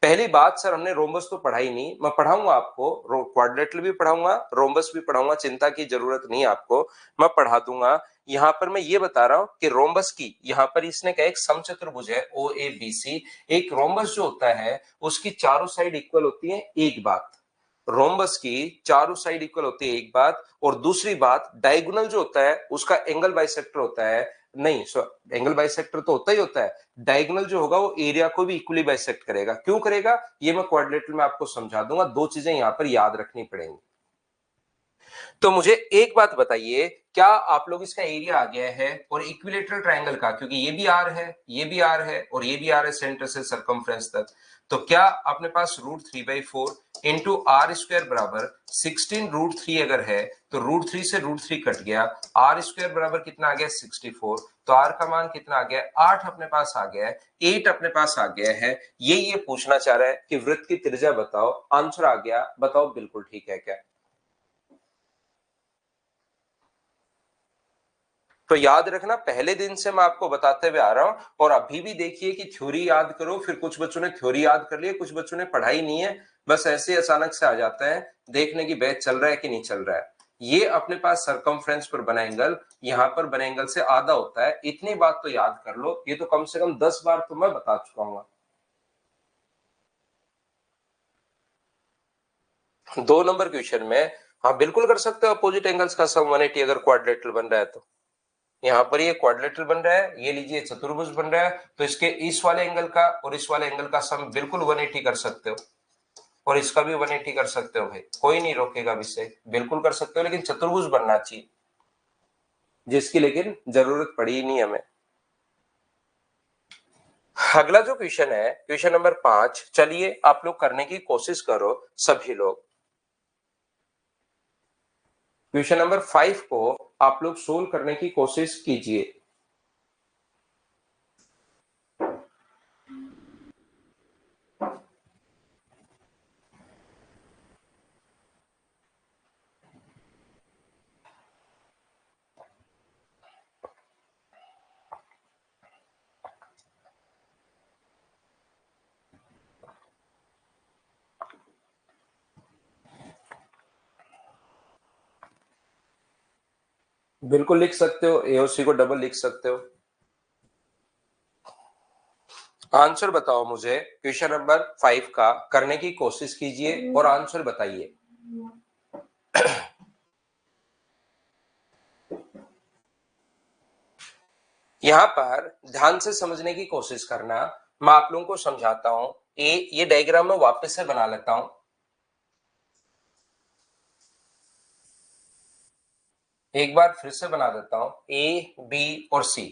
पहली बात सर हमने रोम्बस तो पढ़ा ही नहीं, मैं पढ़ाऊंगा आपको, क्वाड्रेटल भी पढ़ाऊंगा, रोम्बस भी पढ़ाऊंगा, चिंता की जरूरत नहीं आपको, मैं पढ़ा दूंगा। यहां पर मैं ये बता रहा हूं कि रोम्बस की यहां पर इसने कहा एक समचतुर्भुज है ओ ए बी सी। एक रोम्बस जो होता है उसकी चारों साइड इक्वल होती है, एक बात। रोम्बस की चारों साइड इक्वल होती है एक बात, और दूसरी बात डायगोनल जो होता है उसका एंगल बाइसेक्टर होता है। नहीं, एंगल बाइसेक्टर तो होता ही होता है, डायगोनल जो होगा वो एरिया को भी इक्वली बाइसेक्ट करेगा। क्यों करेगा ये मैं क्वाड्रेटल में आपको समझा दूंगा। दो चीजें यहां पर याद रखनी पड़ेंगी। तो मुझे एक बात बताइए, क्या आप लोग इसका एरिया आ गया है और इक्विलेटरल ट्रायंगल का, क्योंकि ये भी आर है, ये भी आर है और ये भी आर है सेंटर से सरकमफ्रेंस तक। तो क्या अपने पास √3/4 इंटू आर स्क्वायर बराबर 16√3 अगर है तो √3 से √3 कट गया, आर स्क्वायर बराबर कितना आ गया 64। तो आर का मान कितना आ गया 8 अपने पास आ गया है, 8 अपने पास आ गया है। ये पूछना चाह रहा है कि वृत्त की त्रिज्या बताओ। आंसर आ गया, बताओ बिल्कुल ठीक है क्या। तो याद रखना, पहले दिन से मैं आपको बताते हुए आ रहा हूं, और अभी भी देखिए कि थ्योरी याद करो। फिर कुछ बच्चों ने थ्योरी याद कर लिया, कुछ बच्चों ने पढ़ाई नहीं है, बस ऐसे अचानक से आ जाता है देखने की बैच चल रहा है कि नहीं चल रहा है। ये अपने पास सरकमफ्रेंस पर बना एंगल यहां पर बने एंगल से आधा होता है। इतनी बात तो याद कर लो, ये तो कम से कम 10 बार तो मैं बता चुका हूं। 2 नंबर क्वेश्चन में हाँ बिल्कुल कर सकते हो अपोजिट एंगल्स का सम 180 अगर क्वाड्रेटल बन रहा है तो। यहाँ पर ये क्वाड्रेटल बन रहा है, ये लीजिए चतुर्भुज बन रहा है, तो इसके इस वाले एंगल का और इस वाले एंगल का सम बिल्कुल 180 कर सकते हो, और इसका भी 180 कर सकते हो भाई, कोई नहीं रोकेगा इससे, बिल्कुल कर सकते हो, लेकिन चतुर्भुज बनना चाहिए, जिसकी लेकिन जरूरत पड़ी ही नहीं हमें। अगला जो क्वेश्चन है क्वेश्चन नंबर 5, चलिए आप लोग करने की कोशिश करो सभी लोग। क्वेश्चन नंबर 5 को आप लोग सोल्व करने की कोशिश कीजिए। बिल्कुल लिख सकते हो, एओसी को डबल लिख सकते हो। आंसर बताओ मुझे क्वेश्चन नंबर 5 का, करने की कोशिश कीजिए और आंसर बताइए। यहां पर ध्यान से समझने की कोशिश करना, मैं आप लोगों को समझाता हूं। ये डायग्राम में वापस से बना लेता हूं, एक बार फिर से बना देता हूं। ए बी और सी,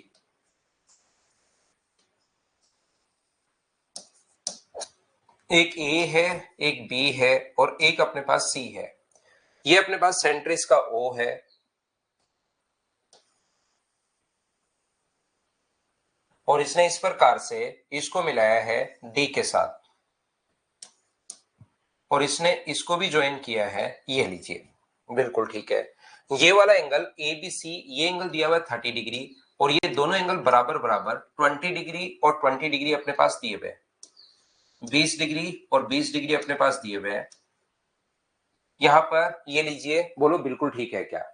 एक ए है, एक बी है और एक अपने पास सी है। ये अपने पास सेंटर इसका ओ है, और इसने इस प्रकार से इसको मिलाया है डी के साथ, और इसने इसको भी ज्वाइन किया है, ये लीजिए, बिल्कुल ठीक है। ये वाला एंगल ए बी सी, ये एंगल दिया हुआ है 30 डिग्री, और ये दोनों एंगल बराबर बराबर 20 डिग्री और 20 डिग्री अपने पास दिए हुए, 20 डिग्री और 20 डिग्री अपने पास दिए हुए हैं। यहां पर ये लीजिए, बोलो बिल्कुल ठीक है क्या?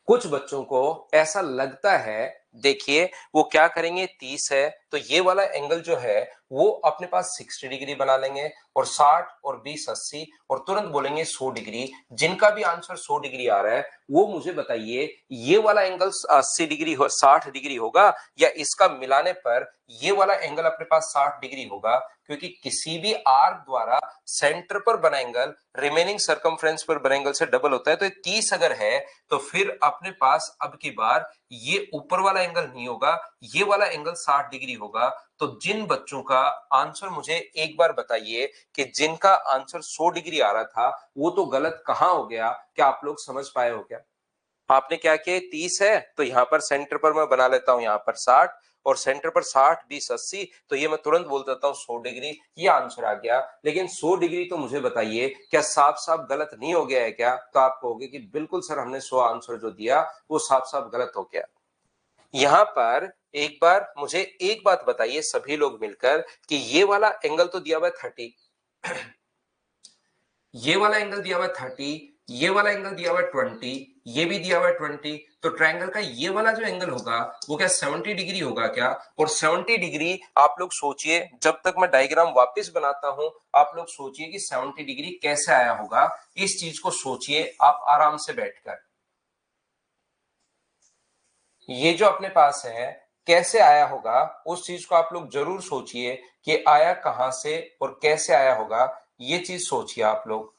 कुछ बच्चों को ऐसा लगता है, देखिए वो क्या करेंगे, 30 है तो ये वाला एंगल जो है वो अपने पास 60 डिग्री बना लेंगे, और 60 और 20 80, और तुरंत बोलेंगे 100 डिग्री। जिनका भी आंसर 100 डिग्री आ रहा है वो मुझे बताइए ये वाला एंगल 80 डिग्री 60 डिग्री होगा, या इसका मिलाने पर ये वाला एंगल अपने पास 60 डिग्री होगा? क्योंकि किसी भी आर्क द्वारा सेंटर पर बना एंगल रिमेनिंग सर्कमफ्रेंस पर बने एंगल से डबल होता है। तो 30 अगर है तो फिर अपने पास अब की बार ये ऊपर वाला एंगल नहीं होगा, ये वाला एंगल 60 डिग्री होगा। तो जिन बच्चों का आंसर, मुझे एक बार बताइए कि जिनका आंसर 100 डिग्री आ रहा था वो तो गलत कहां हो गया? क्या आप लोग समझ पाए हो क्या? आपने क्या किया, 30 है तो यहां पर सेंटर पर मैं बना लेता हूं यहां पर 60, और सेंटर पर 60 20 80, तो ये मैं तुरंत बोल देता हूं 100 डिग्री, ये आंसर आ गया। लेकिन 100 डिग्री तो मुझे बताइए क्या साफ साफ गलत नहीं हो गया है क्या? तो आप कहोगे कि बिल्कुल सर हमने 100 आंसर जो दिया वो साफ साफ गलत हो गया। यहां पर एक बार मुझे एक बात बताइए सभी लोग मिलकर कि ये वाला एंगल तो दिया हुआ है 30, ये वाला एंगल दिया हुआ है 30, ये वाला एंगल दिया हुआ है 20, ये भी दिया हुआ है 20, तो ट्रायंगल का ये वाला जो एंगल होगा वो क्या 70 डिग्री होगा क्या? और 70 डिग्री आप लोग सोचिए, जब तक मैं डायग्राम वापस बनाता हूं आप लोग सोचिए कि 70 डिग्री कैसे आया होगा, इस चीज को सोचिए आप आराम से बैठकर। ये जो अपने पास है कैसे आया होगा उस चीज को आप लोग जरूर सोचिए कि आया कहां से और कैसे आया होगा, ये चीज सोचिए आप लोग।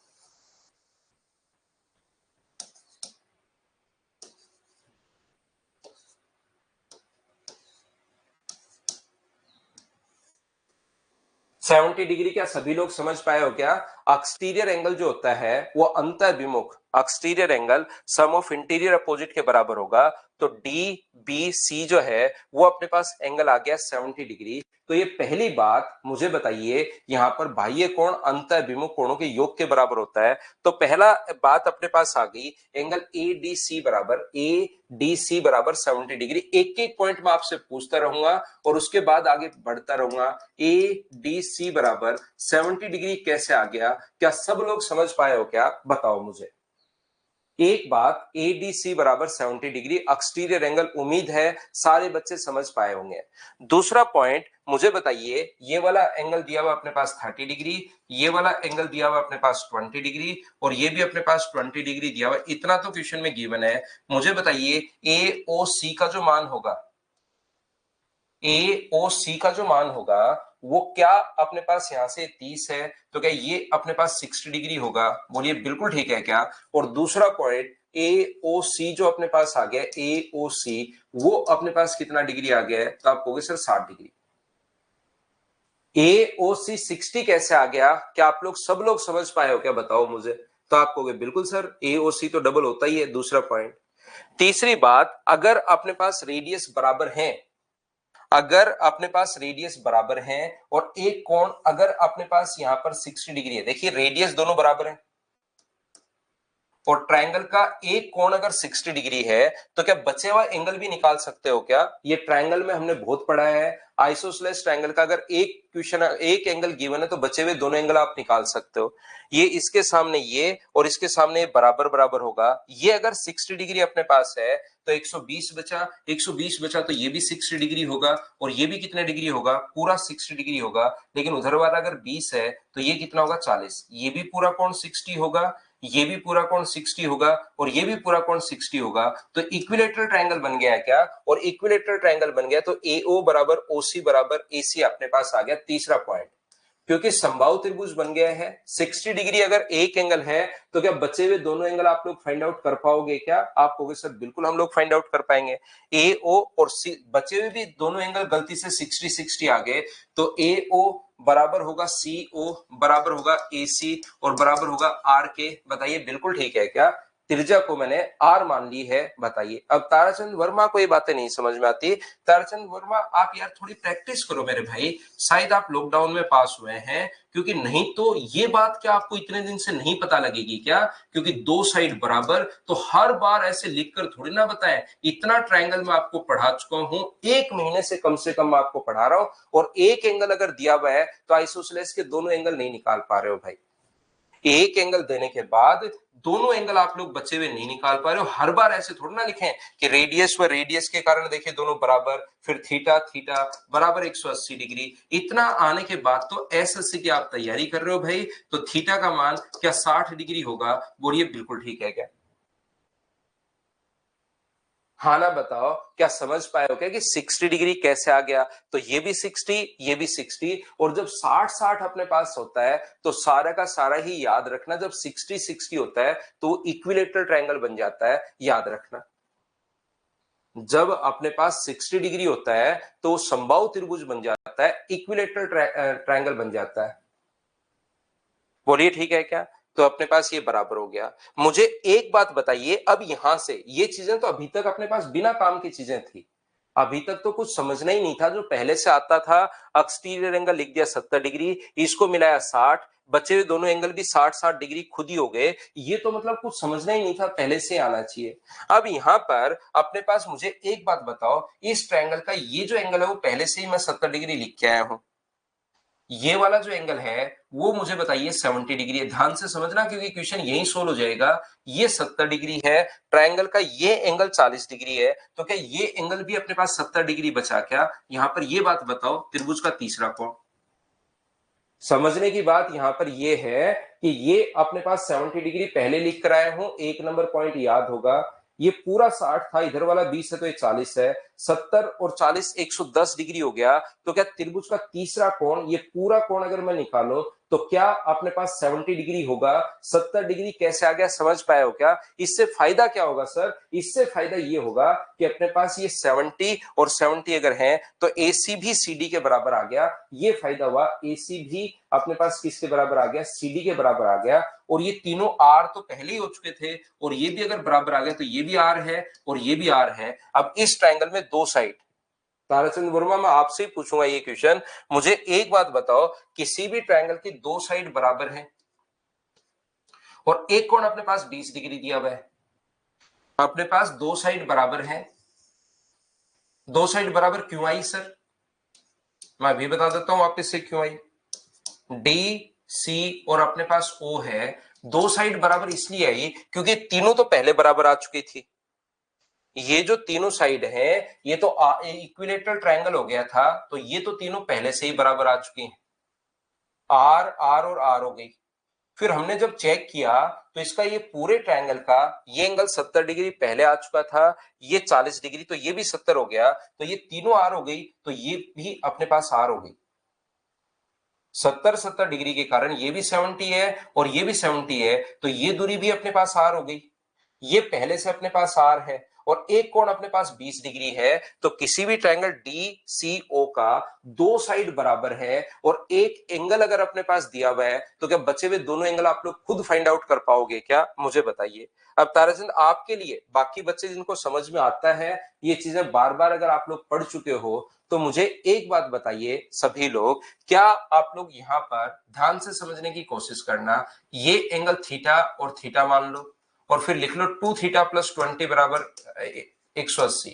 70 डिग्री क्या सभी लोग समझ पाए हो क्या? एक्सटीरियर एंगल जो होता है वो अंतर्विमुख exterior angle sum of interior opposite के बराबर होगा। तो डी बी सी जो है वो अपने पास एंगल आ गया 70 डिग्री। तो ये पहली बात मुझे बताइए, यहां पर बाह्य कोण अंतर्विमुख कोणों के योग के बराबर होता है। तो पहला बात अपने पास आ गई, एंगल ए डी सी बराबर 70 डिग्री। एक एक पॉइंट में आपसे पूछता रहूंगा और उसके बाद आगे बढ़ता रहूंगा। ए डी सी बराबर 70 डिग्री कैसे आ गया? क्या सब लोग समझ पाए हो क्या? बताओ मुझे एक बात, एडीसी बराबर 70 डिग्री एक्सटीरियर एंगल, उम्मीद है सारे बच्चे समझ पाए होंगे। दूसरा पॉइंट मुझे बताइए, ये वाला एंगल दिया हुआ अपने पास 30 डिग्री, ये वाला एंगल दिया हुआ अपने पास 20 डिग्री, और ये भी अपने पास 20 डिग्री दिया हुआ। इतना तो क्वेश्चन में गिवन है। मुझे बताइए ए ओ सी का जो मान होगा, ए ओ सी का जो मान होगा वो क्या अपने पास यहां से 30 है तो क्या ये अपने पास 60 डिग्री होगा? बोलिए बिल्कुल ठीक है क्या? और दूसरा पॉइंट, ए ओ सी जो अपने पास आ गया, ए ओ सी वो अपने पास कितना डिग्री आ गया है? तो आप कहोगे सर 60 डिग्री। ए ओ सी 60 कैसे आ गया? क्या आप लोग सब लोग समझ पाए हो क्या? बताओ मुझे। तो आप कहोगे बिल्कुल सर ए ओ सी तो डबल होता ही है। दूसरा पॉइंट, तीसरी बात, अगर अपने पास रेडियस बराबर है, अगर अपने पास रेडियस बराबर है और एक कोण अगर अपने पास यहां पर 60 डिग्री है, देखिए रेडियस दोनों बराबर है और ट्रायंगल का एक कोण अगर 60 डिग्री है तो क्या बचे हुआ एंगल भी निकाल सकते हो क्या? ये ट्रायंगल में हमने बहुत पढ़ा है। आइसोसेलेस ट्रायंगल का अगर एक क्वेश्चन एक एंगल गिवन है तो बचे हुए दोनों एंगल आप निकाल सकते हो। ये इसके सामने ये और इसके सामने बराबर बराबर होगा। ये अगर 60 डिग्री अपने पास है तो 120 बचा, 120 बचा तो ये भी 60 डिग्री होगा, और ये भी कितने डिग्री होगा? पूरा 60 डिग्री होगा। लेकिन उधर वाला अगर 20 है तो ये कितना होगा? 40। ये भी पूरा कोण 60 होगा, ये भी पूरा कोण 60 होगा, और ये भी पूरा कोण 60 होगा। तो इक्विलेटरल ट्रायंगल बन गया है क्या? और इक्विलेटरल ट्रायंगल बन गया तो एओ बराबर ओसी बराबर एसी अपने पास आ गया। तीसरा पॉइंट, क्योंकि समबाहु त्रिभुज बन गया है, 60 डिग्री अगर एक एंगल है तो क्या बचे हुए दोनों एंगल आप लोग फाइंड आउट कर पाओगे क्या? आप कहोगे सर बिल्कुल हम लोग फाइंड आउट कर पाएंगे। ए ओ और सी बचे हुए भी दोनों एंगल गलती से 60 60 आ गए, तो ए ओ बराबर होगा सी ओ बराबर होगा ए सी और बराबर होगा आर के। बताइए बिल्कुल ठीक है क्या? त्रिज्या को मैंने आर मान ली है। बताइए अब ताराचंद वर्मा को ये बातें नहीं समझ में आती। ताराचंद वर्मा आप यार थोड़ी प्रैक्टिस करो मेरे भाई, शायद आप लॉकडाउन में पास हुए हैं, क्योंकि नहीं तो ये बात क्या आपको इतने दिन से नहीं पता लगेगी क्या? क्योंकि दो साइड बराबर तो हर बार ऐसे लिखकर थोड़ी ना बताएं। इतना ट्रायंगल में आपको पढ़ा चुका हूं, एक महीने से कम मैं आपको पढ़ा रहा हूं, और एक एंगल अगर दिया हुआ है तो आइसोसेलेस के दोनों एंगल नहीं निकाल पा रहे हो भाई। एक एंगल देने के बाद दोनों एंगल आप लोग बचे हुए नहीं निकाल पा रहे हो। हर बार ऐसे थोड़ा ना लिखें कि रेडियस व रेडियस के कारण देखिए दोनों बराबर, फिर थीटा थीटा बराबर 180 डिग्री। इतना आने के बाद तो एसएससी की आप तैयारी कर रहे हो भाई, तो थीटा का मान क्या 60 डिग्री होगा? बोलिए बिल्कुल ठीक है क्या? हाँ ना बताओ, क्या समझ पाए हो क्या कि 60 डिग्री कैसे आ गया? तो ये भी 60, ये भी 60, और जब 60 60 अपने पास होता है तो सारा का सारा ही याद रखना, जब 60 60 होता है तो इक्विलेटरल ट्रायंगल बन जाता है, याद रखना। जब अपने पास 60 डिग्री होता है तो समबाहु त्रिभुज बन जाता है, इक्विलेटरल ट्रायंगल बन जाता है। बोलिए ठीक है क्या? तो अपने पास ये बराबर हो गया। मुझे एक बात बताइए, अब यहां से ये चीजें तो अभी तक अपने पास बिना काम की चीजें थी, अभी तक तो कुछ समझना ही नहीं था। जो पहले से आता था, एक्सटीरियर एंगल लिख दिया 70 डिग्री, इसको मिलाया 60, बचे हुए दोनों एंगल भी 60 60 डिग्री खुद ही हो गए। ये तो मतलब कुछ समझना ही नहीं था, पहले से आना चाहिए। अब यहां पर अपने पास मुझे एक बात बताओ, इस ट्रायंगल का ये जो एंगल है वो पहले से ही मैं 70 डिग्री लिख के आया हूं। ये वाला जो एंगल है वो मुझे बताइए 70 डिग्री है। ध्यान से समझना क्योंकि क्वेश्चन यही सोल्व हो जाएगा। ये 70 डिग्री है, ट्रायंगल का ये एंगल 40 डिग्री है, तो क्या ये एंगल भी अपने पास 70 डिग्री बचा क्या? यहां पर ये बात बताओ, त्रिभुज का तीसरा कोण। समझने की बात यहां पर ये है कि ये अपने पास 70 डिग्री पहले लिख कर आया हूं, एक नंबर पॉइंट याद होगा। ये पूरा 60 था, इधर वाला 20 है तो ये 40 है, 70 और 40 110 डिग्री हो गया। तो क्या त्रिभुज का तीसरा कोण, ये पूरा कोण अगर मैं निकालूं तो क्या अपने पास 70 डिग्री होगा? 70 डिग्री कैसे आ गया, समझ पाए हो क्या? इससे फायदा क्या होगा सर? इससे फायदा ये होगा कि अपने पास ये 70 और 70 अगर है तो एसी भी सीडी के बराबर आ गया। ये फायदा हुआ, एसी भी अपने पास किसके बराबर आ गया? सीडी के बराबर आ गया। और ये तीनों आर तो पहले ही हो चुके थे, और ये भी अगर बराबर आ गया तो ये भी आर है और ये भी आर है। अब इस ट्रायंगल में दो साइड, ताराचंद वर्मा मैं आपसे ही पूछूंगा ये क्वेश्चन, मुझे एक बात बताओ, किसी भी ट्रायंगल की दो साइड बराबर है और एक कोण अपने पास 20 डिग्री दिया हुआ है, अपने पास दो साइड बराबर है, दो साइड बराबर क्यों आई सर? मैं अभी बता देता हूं वापस से क्यों आई। डी सी और अपने पास ओ है, दो साइड बराबर इसलिए आई क्योंकि तीनों तो पहले बराबर आ चुकी थी। ये जो तीनों साइड है ये तो इक्विलेटरल ट्रायंगल हो गया था, तो ये तो तीनों पहले से ही बराबर आ चुकी हैं। आर आर और आर हो गई। फिर हमने जब चेक किया तो इसका ये पूरे ट्रायंगल का ये एंगल 70 डिग्री पहले आ चुका था, ये 40 डिग्री, तो ये भी 70 हो गया, तो ये तीनों आर हो गई, तो ये भी अपने पास आर हो गई। 70 डिग्री के कारण ये भी 70 है और ये भी 70 है, तो ये दूरी भी अपने पास आर हो गई। ये पहले से अपने पास आर है और एक कोण अपने पास 20 डिग्री है, तो किसी भी ट्रायंगल डी सी ओ का दो साइड बराबर है और एक एंगल अगर अपने पास दिया हुआ है, तो क्या बचे हुए दोनों एंगल आप लोग खुद फाइंड आउट कर पाओगे क्या? मुझे बताइए। अब ताराचंद आपके लिए, बाकी बच्चे जिनको समझ में आता है ये चीजें बार बार अगर आप लोग पढ़ चुके हो, तो मुझे एक बात बताइए सभी लोग, क्या आप लोग यहां पर ध्यान से समझने की कोशिश करना, ये एंगल थीटा और थीटा मान लो और फिर लिख लो 2 थीटा प्लस 20 बराबर 180,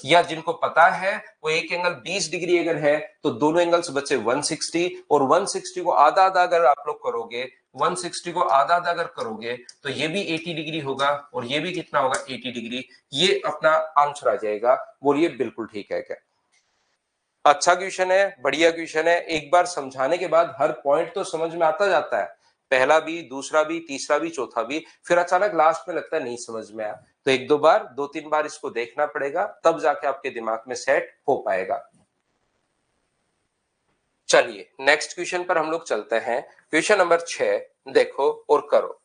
या जिनको पता है वो एक एंगल 20 डिग्री अगर है तो दोनों एंगल्स बचे 160, और 160 को आधा आधा अगर आप लोग करोगे, 160 को आधा आधा अगर करोगे तो ये भी 80 डिग्री होगा और ये भी कितना होगा? 80 डिग्री। ये अपना आंसर आ जाएगा। बोलिए बिल्कुल ठीक है क्या? अच्छा क्वेश्चन है, बढ़िया क्वेश्चन है। एक बार समझाने के बाद हर पॉइंट तो समझ में आता जाता है, पहला भी, दूसरा भी, तीसरा भी, चौथा भी, फिर अचानक लास्ट में लगता है नहीं समझ में आया, तो एक दो बार, दो तीन बार इसको देखना पड़ेगा, तब जाके आपके दिमाग में सेट हो पाएगा। चलिए नेक्स्ट क्वेश्चन पर हम लोग चलते हैं। क्वेश्चन नंबर 6 देखो और करो।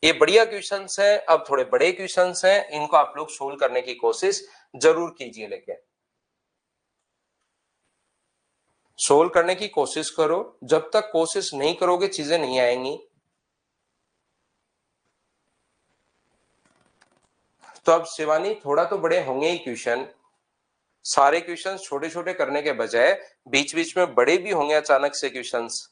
ये बढ़िया क्वेश्चंस हैं, अब थोड़े बड़े क्वेश्चंस हैं, इनको आप लोग सोल्व करने की कोशिश जरूर कीजिए, लेकिन सोल्व करने की कोशिश करो। जब तक कोशिश नहीं करोगे चीजें नहीं आएंगी। तो अब शिवानी थोड़ा तो बड़े होंगे ही क्वेश्चन, सारे क्वेश्चन छोटे छोटे करने के बजाय बीच बीच में बड़े भी होंगे अचानक से क्वेश्चंस।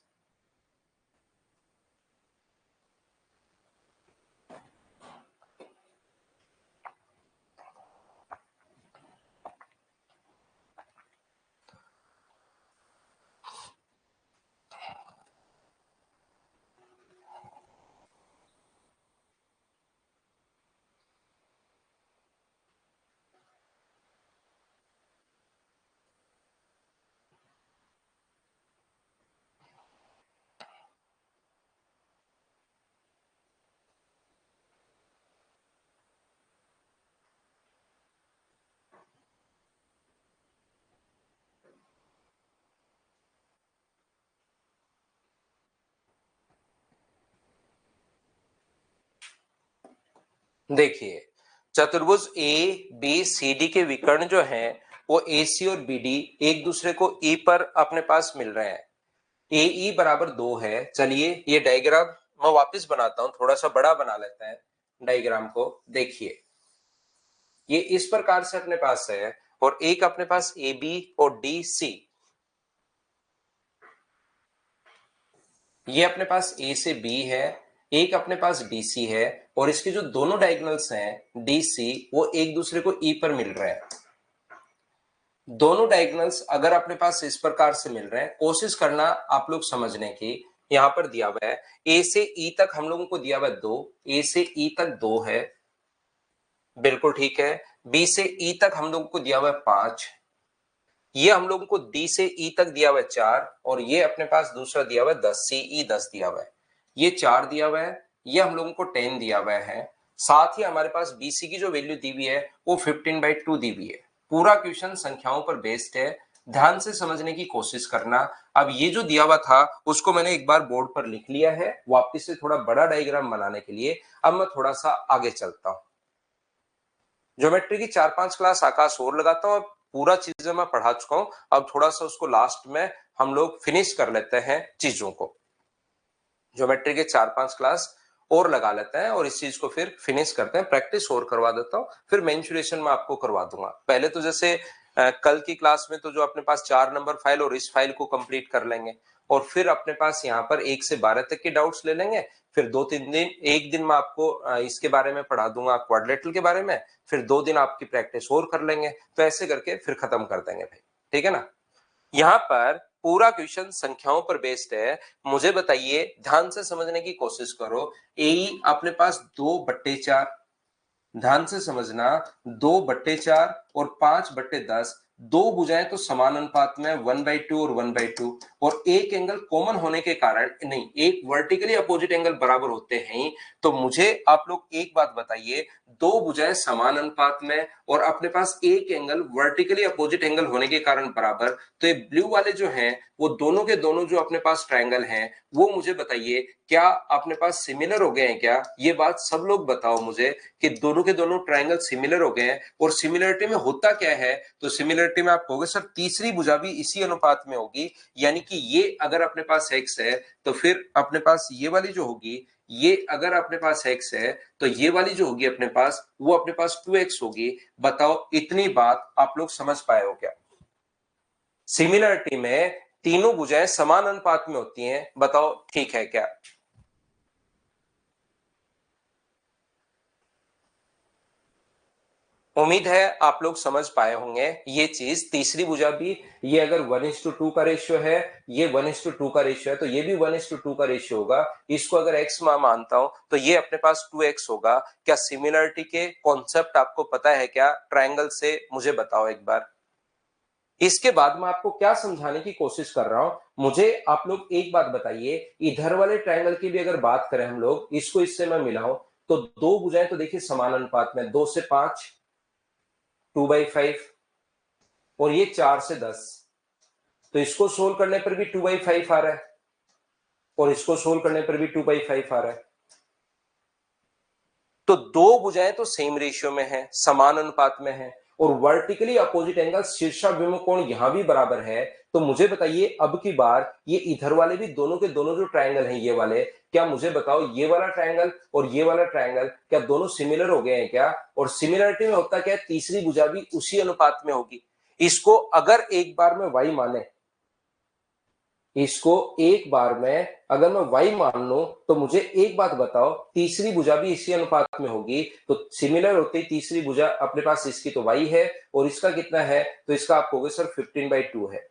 देखिए, चतुर्भुज ए बी सी डी के विकर्ण जो हैं वो ए सी और बी डी एक दूसरे को ई पर अपने पास मिल रहे हैं। ए ई बराबर 2 है। चलिए ये डायग्राम मैं वापस बनाता हूं, थोड़ा सा बड़ा बना लेते हैं डायग्राम को। देखिए ये इस प्रकार से अपने पास है और एक अपने पास ए बी और डी सी, ये अपने पास ए से बी है, एक अपने पास डी सी है और इसके जो दोनों डायगोनल्स हैं डी सी वो एक दूसरे को ई पर मिल रहे हैं। दोनों डायगोनल्स अगर अपने पास इस प्रकार से मिल रहे हैं, कोशिश करना आप लोग समझने की। यहां पर दिया हुआ है ए से ई तक हम लोगों को दिया हुआ है 2, ए से ई तक 2 है, बिल्कुल ठीक है। बी से ई तक हम लोगों को दिया हुआ है 5, ये हम लोगों को डी से ई तक दिया हुआ है 4 और ये अपने पास दूसरा दिया हुआ है 10, सी ई 10 दिया हुआ है। ये 4 दिया हुआ है, ये हम लोगों को 10 दिया हुआ है। साथ ही हमारे पास बीसी की जो वैल्यू दी हुई है वो 15/2 दी हुई है। पूरा क्वेश्चन संख्याओं पर बेस्ड है, ध्यान से समझने की कोशिश करना। अब ये जो दिया हुआ था उसको मैंने एक बार बोर्ड पर लिख लिया है वापिस से थोड़ा बड़ा डायग्राम बनाने के लिए। अब मैं थोड़ा सा आगे चलता हूं, ज्योमेट्री की 4-5 क्लास आकाश और लगाता हूं। पूरा चीजें मैं पढ़ा चुका हूं, अब थोड़ा सा उसको लास्ट में हम लोग फिनिश कर लेते हैं चीजों को। ज्योमेट्री के 4-5 क्लास और लगा लेते हैं और इस चीज को फिर फिनिश करते हैं। प्रैक्टिस और करवा देता हूं, फिर मेंसुरेशन में आपको करवा दूंगा। पहले तो जैसे कल की क्लास में तो जो अपने पास 4 नंबर फाइल और इस फाइल को कंप्लीट कर लेंगे और फिर अपने पास यहाँ पर 1 से 12 तक के डाउट्स ले लेंगे। फिर 2-3 दिन, एक दिन मैं आपको इसके बारे में पढ़ा दूंगा, क्वाड्रिलेटरल के बारे में, फिर 2 दिन आपकी प्रैक्टिस और कर लेंगे। तो ऐसे करके फिर खत्म कर देंगे भाई, ठीक है ना। यहाँ पर पूरा क्वेश्चन संख्याओं पर बेस्ड है। मुझे बताइए, ध्यान से समझने की कोशिश करो। ए अपने पास 2/4, ध्यान से समझना, 2/4 और 5/10, दो भुजाएं तो समान अनुपात में 1/2 और 1/2 और एक एंगल कॉमन होने के कारण, नहीं, एक वर्टिकली अपोजिट एंगल बराबर होते हैं। तो मुझे आप लोग एक बात बताइए, दो भुजाएं समान अनुपात में और अपने पास एक एंगल वर्टिकली अपोजिट एंगल होने के कारण बराबर, तो ये ब्लू वाले जो हैं वो दोनों के दोनों जो अपने पास ट्रायंगल हैं वो मुझे बताइए क्या अपने पास सिमिलर हो गए हैं क्या। ये बात सब लोग बताओ मुझे कि दोनों के दोनों ट्रायंगल सिमिलर हो गए हैं। और सिमिलरिटी में होता क्या है, तो सिमिलरिटी में आप कहोगे सर तीसरी भुजा भी इसी अनुपात में होगी, यानी कि ये अगर अपने पास x है तो फिर अपने पास ये वाली जो होगी, ये अगर अपने पास x है तो ये वाली जो होगी अपने पास वो अपने पास 2x होगी। बताओ इतनी बात आप लोग समझ पाए हो क्या। सिमिलरिटी में तीनों भुजाएं समान अनुपात में होती हैं, बताओ ठीक है क्या। उम्मीद है आप लोग समझ पाए होंगे ये चीज। तीसरी भुजा भी, ये अगर 1:2 का रेशियो है, ये 1:2 का रेशियो है, तो ये भी 1:2 का रेशियो होगा। इसको अगर x मैं मानता हूं तो ये अपने पास 2x होगा। क्या सिमिलरिटी के कॉन्सेप्ट आपको पता है क्या ट्रायंगल से, मुझे बताओ एक बार। इसके बाद मैं आपको क्या समझाने की कोशिश कर रहा हूं, मुझे आप लोग एक बात बताइए। इधर वाले ट्रायंगल की भी अगर बात करें हम लोग, इसको इससे मैं मिलाऊं तो दो भुजाएं तो देखिए समान अनुपात में, 2 से 5, 2/5 और ये 4 से 10। तो इसको सोल्व करने पर भी 2/5 आ रहा है और इसको सोल्व करने पर भी 2/5 आ रहा है। तो दो भुजाएं तो सेम रेशियो में है, समान अनुपात में है और वर्टिकली अपोजिट एंगल शीर्षाभिमुख कोण यहां भी बराबर है। तो मुझे बताइए अब की बार ये इधर वाले भी दोनों के दोनों जो ट्रायंगल हैं ये वाले, क्या मुझे बताओ ये वाला ट्रायंगल और ये वाला ट्रायंगल क्या दोनों सिमिलर हो गए हैं क्या। और सिमिलरिटी में होता क्या है, तीसरी भुजा भी उसी अनुपात में होगी। इसको अगर एक बार में y माने, इसको एक बार में अगर मैं y मान लूं तो मुझे एक बात बताओ, तीसरी भुजा भी इसी अनुपात में होगी। तो सिमिलर होते ही तीसरी भुजा अपने पास, इसकी तो y है और इसका कितना है, तो इसका आप कहोगे सर 15/2 है।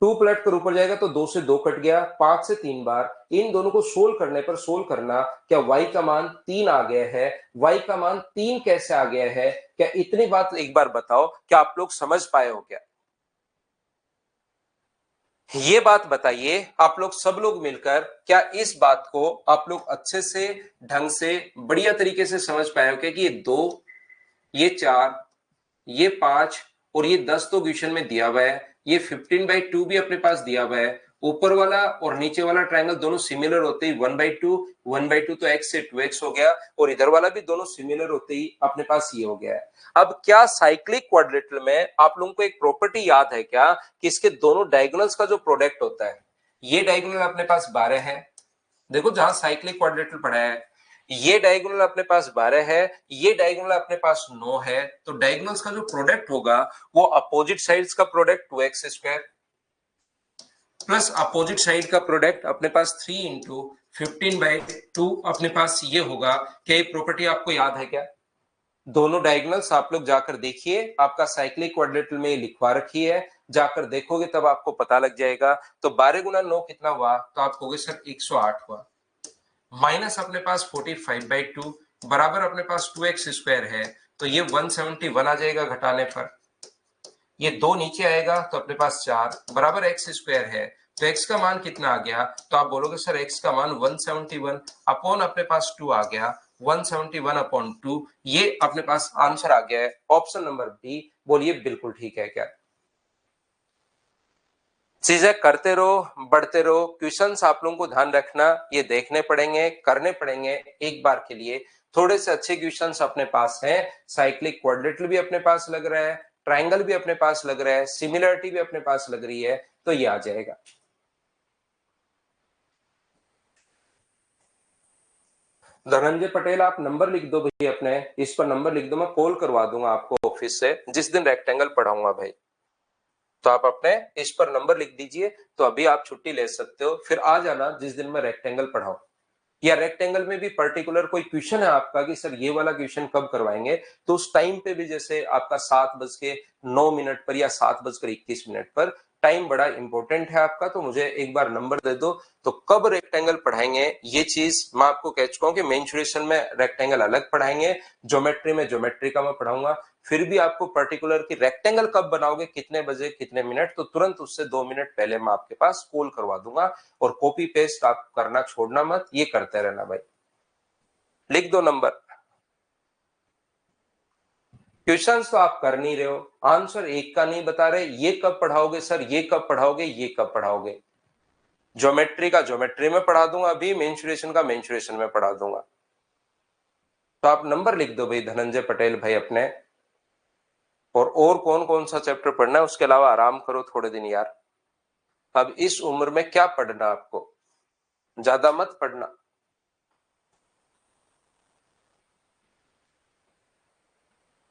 2 पलट कर ऊपर जाएगा तो 2 से 2 कट गया, 5 से 3 बार। इन दोनों को सोल्व करने पर, सोल्व करना, क्या y का मान 3 आ गया है। y का मान 3 कैसे आ गया है, क्या इतनी बात एक बार बताओ, क्या आप लोग समझ पाए हो क्या। ये बात बताइए आप लोग सब लोग मिलकर, क्या इस बात को आप लोग अच्छे से, ढंग से, बढ़िया तरीके से समझ पाए हो क्या कि ये 2, ये 4, ये 5 और ये 10 तो क्वेश्चन में दिया हुआ है, ये 15/2 भी अपने पास दिया हुआ है ऊपर वाला और नीचे वाला ट्रायंगल दोनों सिमिलर होते ही 1/2 तो x से 2x हो गया, और इधर वाला भी दोनों सिमिलर होते ही अपने पास ये हो गया है। अब क्या साइक्लिक क्वाड्रिलेटरल में आप लोगों को एक प्रॉपर्टी याद है क्या कि इसके दोनों डायगोनल्स का जो प्रोडक्ट होता है, ये डायगोनल अपने पास 12 है। देखो जहां साइक्लिक क्वाड्रिलेटरल पढ़ा है, ये डायगोनल अपने पास 12 है, ये डायगोनल अपने पास 9 है, तो डायगोनल्स का जो प्रोडक्ट होगा वो अपोजिट साइड्स का product 2x² plus opposite side का प्रोडक्ट अपने पास 3 इंटू 15/2 अपने पास ये होगा। क्या ये प्रॉपर्टी आपको याद है क्या? दोनों डायगोनल्स आप लोग जाकर देखिए, आपका साइक्लिक क्वाड्रिलेटरल में लिखवा रखी है, जाकर देखोगे तब आपको पता लग जाएगा। तो 12 गुना 9 कितना हुआ? तो आप कहोगे सर 108 हुआ, माइनस अपने पास 45/2 बराबर अपने पास 2x² है, तो ये 171 आ जाएगा घटाने पर। ये 2 नीचे आएगा तो अपने पास 4 बराबर x² है, तो x का मान कितना आ गया? तो आप बोलोगे सर x का मान 171 अपॉन अपने पास 2 आ गया, 171 अपॉन 2, ये अपने पास आंसर आ गया है ऑप्शन नंबर बी। बोलिए बिल्कुल ठीक है क्या? चीजें करते रहो, बढ़ते रहो। क्वेश्चंस आप लोगों को ध्यान रखना, ये देखने पड़ेंगे, करने पड़ेंगे एक बार के लिए। थोड़े से अच्छे क्वेश्चंस अपने पास हैं, साइक्लिक क्वाड्रिलेटरल भी अपने पास लग रहा है, ट्राइंगल भी अपने पास लग रहा है, सिमिलरिटी भी अपने पास लग रही है, तो ये आ जाएगा। धनंजय पटेल आप नंबर लिख दो भाई अपने, इस पर नंबर लिख दो, मैं कॉल करवा दूंगा आपको ऑफिस से जिस दिन रेक्टेंगल पढ़ाऊंगा भाई। तो आप अपने इस पर नंबर लिख दीजिए, तो अभी आप छुट्टी ले सकते हो, फिर आ जाना जिस दिन मैं रेक्टेंगल पढ़ाऊं। या रेक्टेंगल में भी पर्टिकुलर कोई क्वेश्चन है आपका कि सर ये वाला क्वेश्चन कब करवाएंगे, तो उस टाइम पे भी जैसे आपका 7:09 पर या 7:21 पर, टाइम बड़ा इंपॉर्टेंट है आपका, तो मुझे एक बार नंबर दे दो। तो कब रेक्टेंगल पढ़ाएंगे ये चीज मैं आपको कह चुका हूं कि मेंसुरेशन में रेक्टेंगल अलग पढ़ाएंगे, ज्योमेट्री में ज्योमेट्री का मैं पढ़ाऊंगा। फिर भी आपको पर्टिकुलर की रेक्टेंगल कब बनाओगे, कितने बजे कितने मिनट, तो तुरंत उससे 2 मिनट पहले मैं आपके पास कॉल करवा दूंगा। और कॉपी पेस्ट आप करना छोड़ना मत, ये करते रहना भाई। लिख दो नंबर। क्वेश्चंस तो आप कर नहीं रहे हो, आंसर एक का नहीं बता रहे, ये कब पढ़ाओगे सर, ये कब पढ़ाओगे, ये कब पढ़ाओगे। ज्योमेट्री का ज्योमेट्री में पढ़ा दूंगा अभी, मेंसुरेशन का मेंसुरेशन में पढ़ा दूंगा। तो आप नंबर लिख दो भाई धनंजय पटेल भाई अपने। और कौन कौन सा चैप्टर पढ़ना है, उसके अलावा आराम करो थोड़े दिन यार। अब इस उम्र में क्या पढ़ना, आपको ज्यादा मत पढ़ना।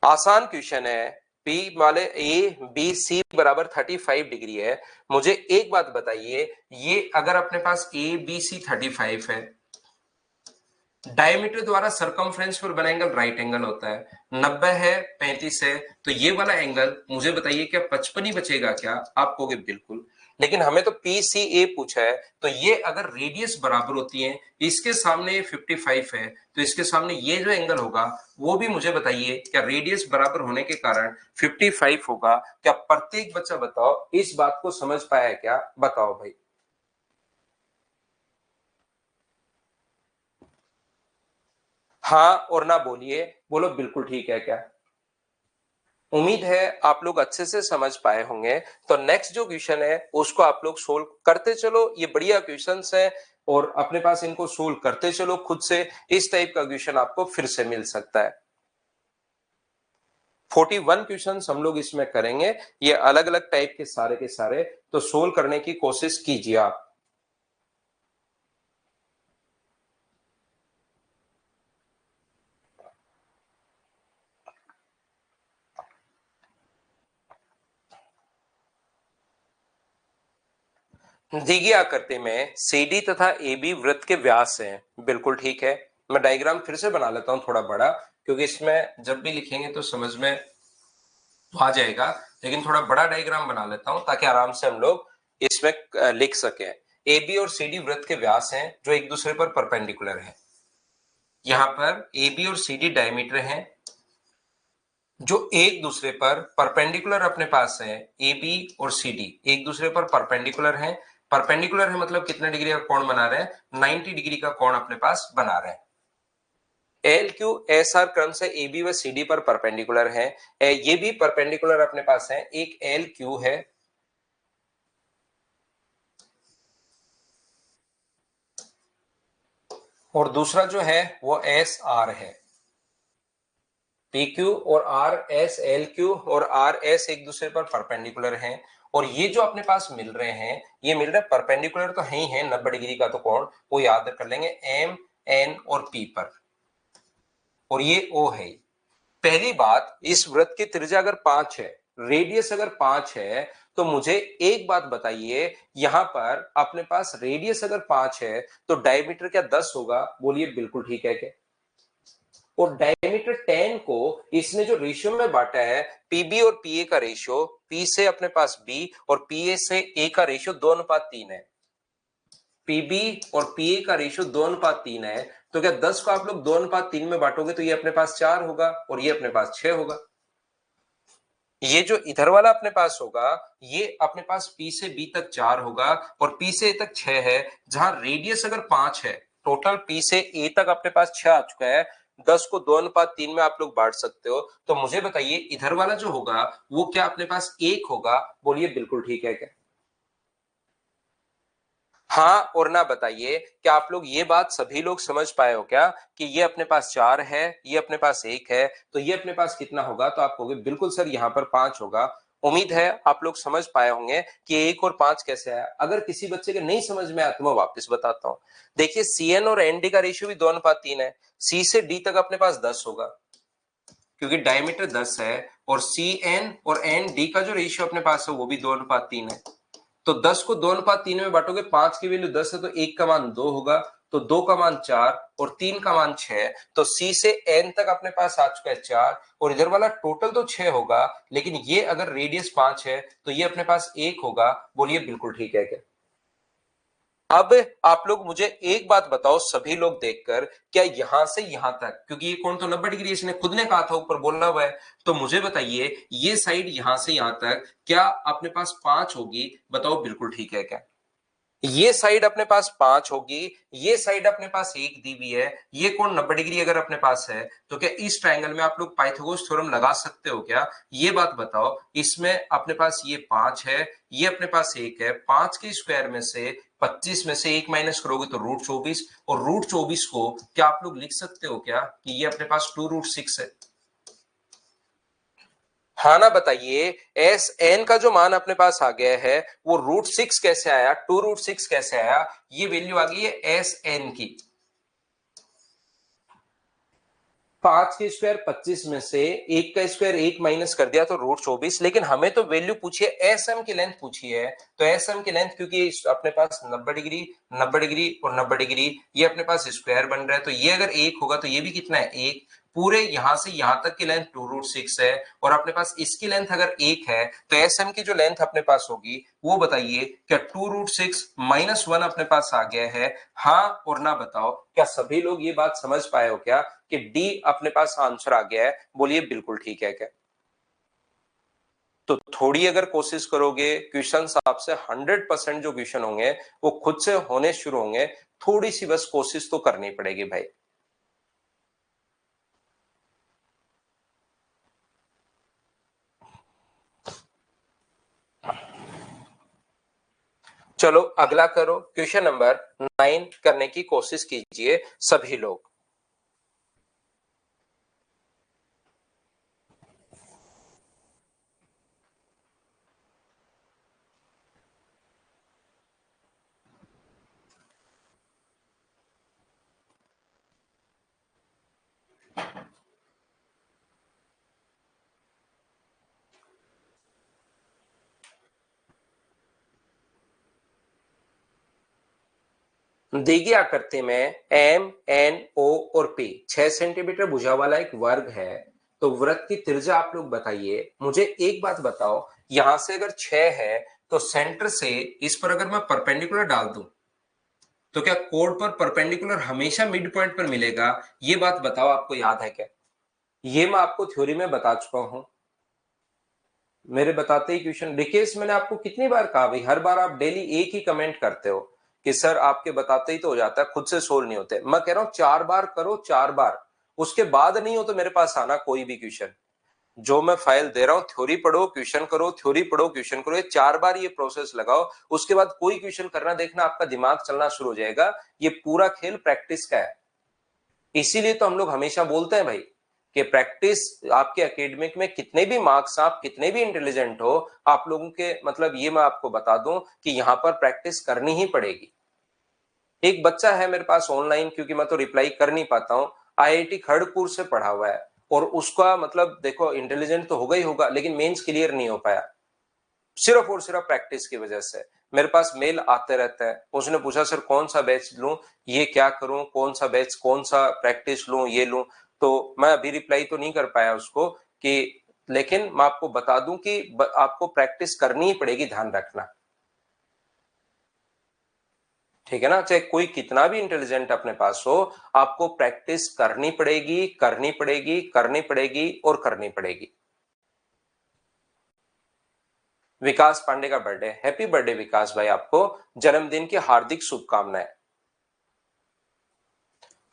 आसान क्वेश्चन है। पी वाले ए बी सी बराबर 35 डिग्री है। मुझे एक बात बताइए, ये अगर अपने पास ए बी सी 35 है, डायमीटर द्वारा सरकमफ्रेंस पर बना एंगल राइट एंगल होता है, 90 है 35 है, तो ये वाला एंगल मुझे बताइए क्या 55 ही बचेगा क्या? आप कहोगे बिल्कुल, लेकिन हमें तो पी सी ए पूछा है, तो ये अगर रेडियस बराबर होती है, इसके सामने 55 है, तो इसके सामने ये जो एंगल होगा वो भी मुझे बताइए क्या रेडियस बराबर होने के कारण 55 होगा क्या? प्रत्येक बच्चा बताओ इस बात को समझ पाया क्या? बताओ भाई। हाँ और ना बोलिए, बोलो बिल्कुल ठीक है क्या? उम्मीद है आप लोग अच्छे से समझ पाए होंगे। तो नेक्स्ट जो क्वेश्चन है उसको आप लोग सोल्व करते चलो, ये बढ़िया क्वेश्चंस है, और अपने पास इनको सोल्व करते चलो खुद से। इस टाइप का क्वेश्चन आपको फिर से मिल सकता है। 41 क्वेश्चन हम लोग इसमें करेंगे, ये अलग अलग टाइप के सारे के सारे, तो सोल्व करने की कोशिश कीजिए आप। दी गई आकृति में CD तथा AB वृत्त के व्यास हैं, बिल्कुल ठीक है। मैं डायग्राम फिर से बना लेता हूं थोड़ा बड़ा, क्योंकि इसमें जब भी लिखेंगे तो समझ में तो आ जाएगा, लेकिन थोड़ा बड़ा डायग्राम बना लेता हूं ताकि आराम से हम लोग इसमें लिख सकें। AB और CD वृत्त के व्यास हैं जो एक दूसरे पर परपेंडिकुलर है। यहां पर AB और CD डायमीटर हैं जो एक दूसरे पर परपेंडिकुलर अपने पास है। AB और CD एक दूसरे पर परपेंडिकुलर हैं। परपेंडिकुलर है मतलब कितने डिग्री का कोण बना रहे हैं? 90 डिग्री का कोण अपने पास बना रहे हैं। एल क्यू एस आर क्रम से ए बी व सी डी पर परपेंडिकुलर है। ये भी परपेंडिकुलर अपने पास है। एक एल क्यू है, और दूसरा जो है वो एस आर है। पी क्यू और आर एस एल क्यू और आर एस एक दूसरे पर परपेंडिकुलर हैं, और ये जो अपने पास मिल रहे हैं ये मिल रहे परपेंडिकुलर तो है ही है, 90 डिग्री का तो कोण वो याद कर लेंगे एम एन और पी पर, और ये ओ है। पहली बात, इस वृत्त की त्रिज्या अगर 5 है, रेडियस अगर 5 है, तो मुझे एक बात बताइए, यहां पर अपने पास रेडियस अगर 5 है तो डायमीटर क्या 10 होगा? बोलिए बिल्कुल ठीक है क्या? और डायमीटर 10 को इसने जो रेशियो में बांटा है, पीबी और पीए का रेशियो, पी से अपने पास बी और पीए से ए का रेशियो 2:3 है। पीबी और पीए का रेशियो 2:3 है, तो क्या 10 को आप लोग 2:3 में बांटोगे तो ये अपने पास 4 होगा और ये अपने पास 6 होगा। ये जो इधर वाला अपने पास होगा ये अपने पास P से B तक 4 होगा और P से A तक 6 है, जहां रेडियस अगर 5 है, टोटल P से A तक अपने पास 6 आ चुका है। 10 को 2:3 में आप लोग बांट सकते हो, तो मुझे बताइए इधर वाला जो होगा वो क्या अपने पास 1 होगा? बोलिए बिल्कुल ठीक है क्या? हाँ और ना बताइए, क्या आप लोग ये बात सभी लोग समझ पाए हो क्या कि ये अपने पास 4 है, ये अपने पास 1 है, तो ये अपने पास कितना होगा? तो आप कहोगे बिल्कुल सर यहाँ पर 5 होगा। उम्मीद है आप लोग समझ पाए होंगे कि 1 और 5 कैसे आया। अगर किसी बच्चे के नहीं समझ में आया तो मैं वापस बताता हूँ। देखिए CN और ND का रेशियो भी 2:3 है, C से D तक अपने पास 10 होगा क्योंकि डायमीटर 10 है, और CN और ND का जो रेशियो अपने पास है वो भी 2:3 है। तो 10 को 2:3 में बांटोगे, 5 की वैल्यू 10 है तो 1 का मान 2 होगा, तो 2 का मान 4 और 3 का मान 6, तो C से N तक अपने पास आ चुका है 4, और इधर वाला टोटल तो 6 होगा, लेकिन ये अगर रेडियस 5 है तो ये अपने पास 1 होगा। बोलिए बिल्कुल ठीक है क्या? अब आप लोग मुझे एक बात बताओ सभी लोग देखकर, क्या यहां से यहां तक, क्योंकि ये कोण तो 90 डिग्री इसने खुद ने कहा था, ऊपर बोला हुआ है, तो मुझे बताइए ये साइड यहां से यहां तक क्या अपने पास 5 होगी? बताओ बिल्कुल ठीक है क्या? ये साइड अपने पास 5 होगी, ये साइड अपने पास 1 दी हुई है, ये कोण 90 डिग्री अगर अपने पास है, तो क्या इस ट्रायंगल में आप लोग पाइथागोरस थ्योरम लगा सकते हो क्या? ये बात बताओ। इसमें अपने पास ये 5 है, ये अपने पास 1 है, 5 के स्क्वायर में से 25 में से 1 माइनस करोगे तो √24, और √24 को क्या आप लोग लिख सकते हो क्या कि ये अपने पास 2√6 है? हाँ ना बताइए, एस एन का जो मान अपने पास आ गया है वो √6 कैसे आया, 2√6 कैसे आया? ये वैल्यू आ गई है एस एन की। 5 के स्क्वायर 25 में से 1 का स्क्वायर 1 माइनस कर दिया तो √24, लेकिन हमें तो वैल्यू पूछी है, एस एम की लेंथ पूछी है, तो एस एम की लेंथ क्योंकि अपने पास 90 डिग्री 90 डिग्री और 90 डिग्री ये अपने पास स्क्वायर बन रहा है, तो ये अगर 1 होगा तो ये भी कितना है 1। पूरे यहां से यहां तक की लेंथ 2√6 है, और अपने पास इसकी लेंथ अगर 1 है, तो एस एम की जो लेंथ अपने पास होगी वो बताइए, क्या 2√6 माइनस 1 अपने पास आ गया है? हाँ और ना बताओ, क्या सभी लोग ये बात समझ पाए हो क्या कि डी अपने पास आंसर आ गया है? बोलिए बिल्कुल ठीक है क्या? तो थोड़ी अगर कोशिश करोगे, क्वेश्चन आपसे 100% जो क्वेश्चन होंगे वो खुद से होने शुरू होंगे, थोड़ी सी बस कोशिश तो करनी पड़ेगी भाई। चलो अगला करो, क्वेश्चन नंबर 9 करने की कोशिश कीजिए सभी लोग। देखिए आकृति में एम एन ओ और पी 6 सेंटीमीटर भुजा वाला एक वर्ग है, तो वृत्त की त्रिज्या आप लोग बताइए। मुझे एक बात बताओ, यहां से अगर 6 है तो सेंटर से इस पर अगर मैं परपेंडिकुलर डाल दूं तो क्या कोण पर परपेंडिकुलर हमेशा मिड पॉइंट पर मिलेगा? ये बात बताओ, आपको याद है क्या? ये मैं आपको थ्योरी में बता चुका हूं, मेरे बताते ही क्वेश्चन। देखिए इस मैंने आपको कितनी बार कहा भाई, हर बार आप डेली एक ही कमेंट करते हो कि सर आपके बताते ही तो हो जाता है, खुद से सोल्व नहीं होते। मैं कह रहा हूं 4 बार करो, 4 बार, उसके बाद नहीं हो तो मेरे पास आना कोई भी क्वेश्चन। जो मैं फाइल दे रहा हूं, थ्योरी पढ़ो क्वेश्चन करो, थ्योरी पढ़ो क्वेश्चन करो, ये 4 बार ये प्रोसेस लगाओ, उसके बाद कोई क्वेश्चन करना देखना आपका दिमाग चलना शुरू हो जाएगा। ये पूरा खेल प्रैक्टिस का है। इसीलिए तो हम लोग हमेशा बोलते हैं भाई कि प्रैक्टिस, आपके एकेडमिक में कितने भी मार्क्स, आप कितने भी इंटेलिजेंट हो, आप लोगों के मतलब ये मैं आपको बता दूं कि यहां पर प्रैक्टिस करनी ही पड़ेगी। एक बच्चा है मेरे पास ऑनलाइन, क्योंकि मैं तो रिप्लाई कर नहीं पाता हूं, आईआईटी खड़गपुर से पढ़ा हुआ है, और उसका मतलब देखो इंटेलिजेंट तो होगा ही होगा, लेकिन मेंस क्लियर नहीं हो पाया, सिर्फ और सिर्फ प्रैक्टिस की वजह से। मेरे पास मेल आते रहता है, उसने पूछा सर कौन सा बैच लूं, ये क्या करूं, कौन सा बैच, कौन सा प्रैक्टिस लूं, ये लूं। तो मैं अभी रिप्लाई तो नहीं कर पाया उसको कि, लेकिन मैं आपको बता दूं कि आपको प्रैक्टिस करनी ही पड़ेगी, ध्यान रखना, ठीक है ना। चाहे कोई कितना भी इंटेलिजेंट अपने पास हो, आपको प्रैक्टिस करनी पड़ेगी, करनी पड़ेगी, करनी पड़ेगी और करनी पड़ेगी। विकास पांडे का बर्थडे, हैप्पी बर्थडे विकास भाई, आपको जन्मदिन की हार्दिक शुभकामनाएं।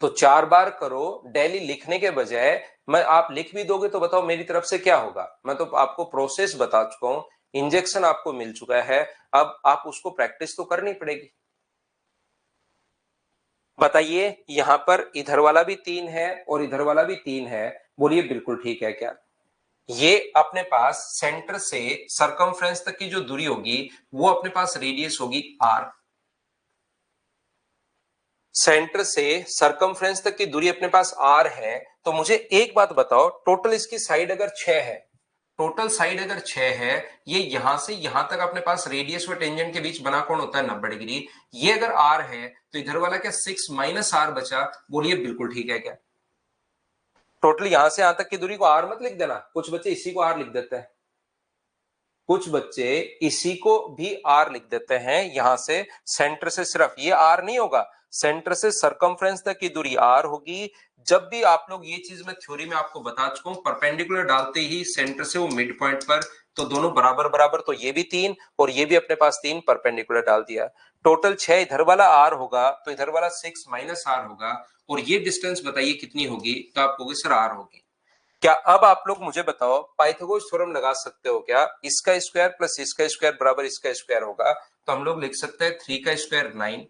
तो 4 बार करो डेली, लिखने के बजाय मैं, आप लिख भी दोगे तो बताओ मेरी तरफ से क्या होगा। मैं तो आपको प्रोसेस बता चुका हूं, इंजेक्शन आपको मिल चुका है, अब आप उसको प्रैक्टिस तो करनी पड़ेगी। बताइए, यहां पर इधर वाला भी 3 है और इधर वाला भी 3 है, बोलिए बिल्कुल ठीक है क्या। ये अपने पास सेंटर से सरकमफ्रेंस तक की जो दूरी होगी वो अपने पास रेडियस होगी आर। सेंटर से सरकमफ्रेंस तक की दूरी अपने पास आर है, तो मुझे एक बात बताओ, टोटल इसकी साइड अगर 6 है, टोटल साइड अगर 6 है, ये यहां से यहां तक अपने पास रेडियस और टेंजेंट के बीच बना कोण होता है 90 डिग्री। ये अगर आर है तो इधर वाला क्या 6 माइनस आर बचा, बोलिए बिल्कुल ठीक है क्या। टोटल यहां से यहां तक की दूरी को आर मत लिख देना, कुछ बच्चे इसी को आर लिख देते हैं, कुछ बच्चे इसी को भी आर लिख देते हैं। यहां से सेंटर से सिर्फ ये आर नहीं होगा, सेंटर से सरकमफ्रेंस तक की दूरी आर होगी। जब भी आप लोग, ये चीज मैं थ्योरी में आपको बता चुका हूं, परपेंडिकुलर डालते ही सेंटर से वो मिड पॉइंट पर, तो दोनों बराबर बराबर, तो ये भी 3 और ये भी अपने पास 3, परपेंडिकुलर डाल दिया। टोटल 6 इधर वाला आर होगा, तो इधर वाला 6 माइनस आर होगा, और ये डिस्टेंस बताइए कितनी होगी, तो आप कहोगे सर आर होगी। क्या अब आप लोग मुझे बताओ, पाइथागोरस थ्योरम लगा सकते हो क्या, इसका स्क्वायर प्लस इसका स्क्वायर बराबर इसका स्क्वायर होगा, तो हम लोग लिख सकते हैं 3 का स्क्वायर 9,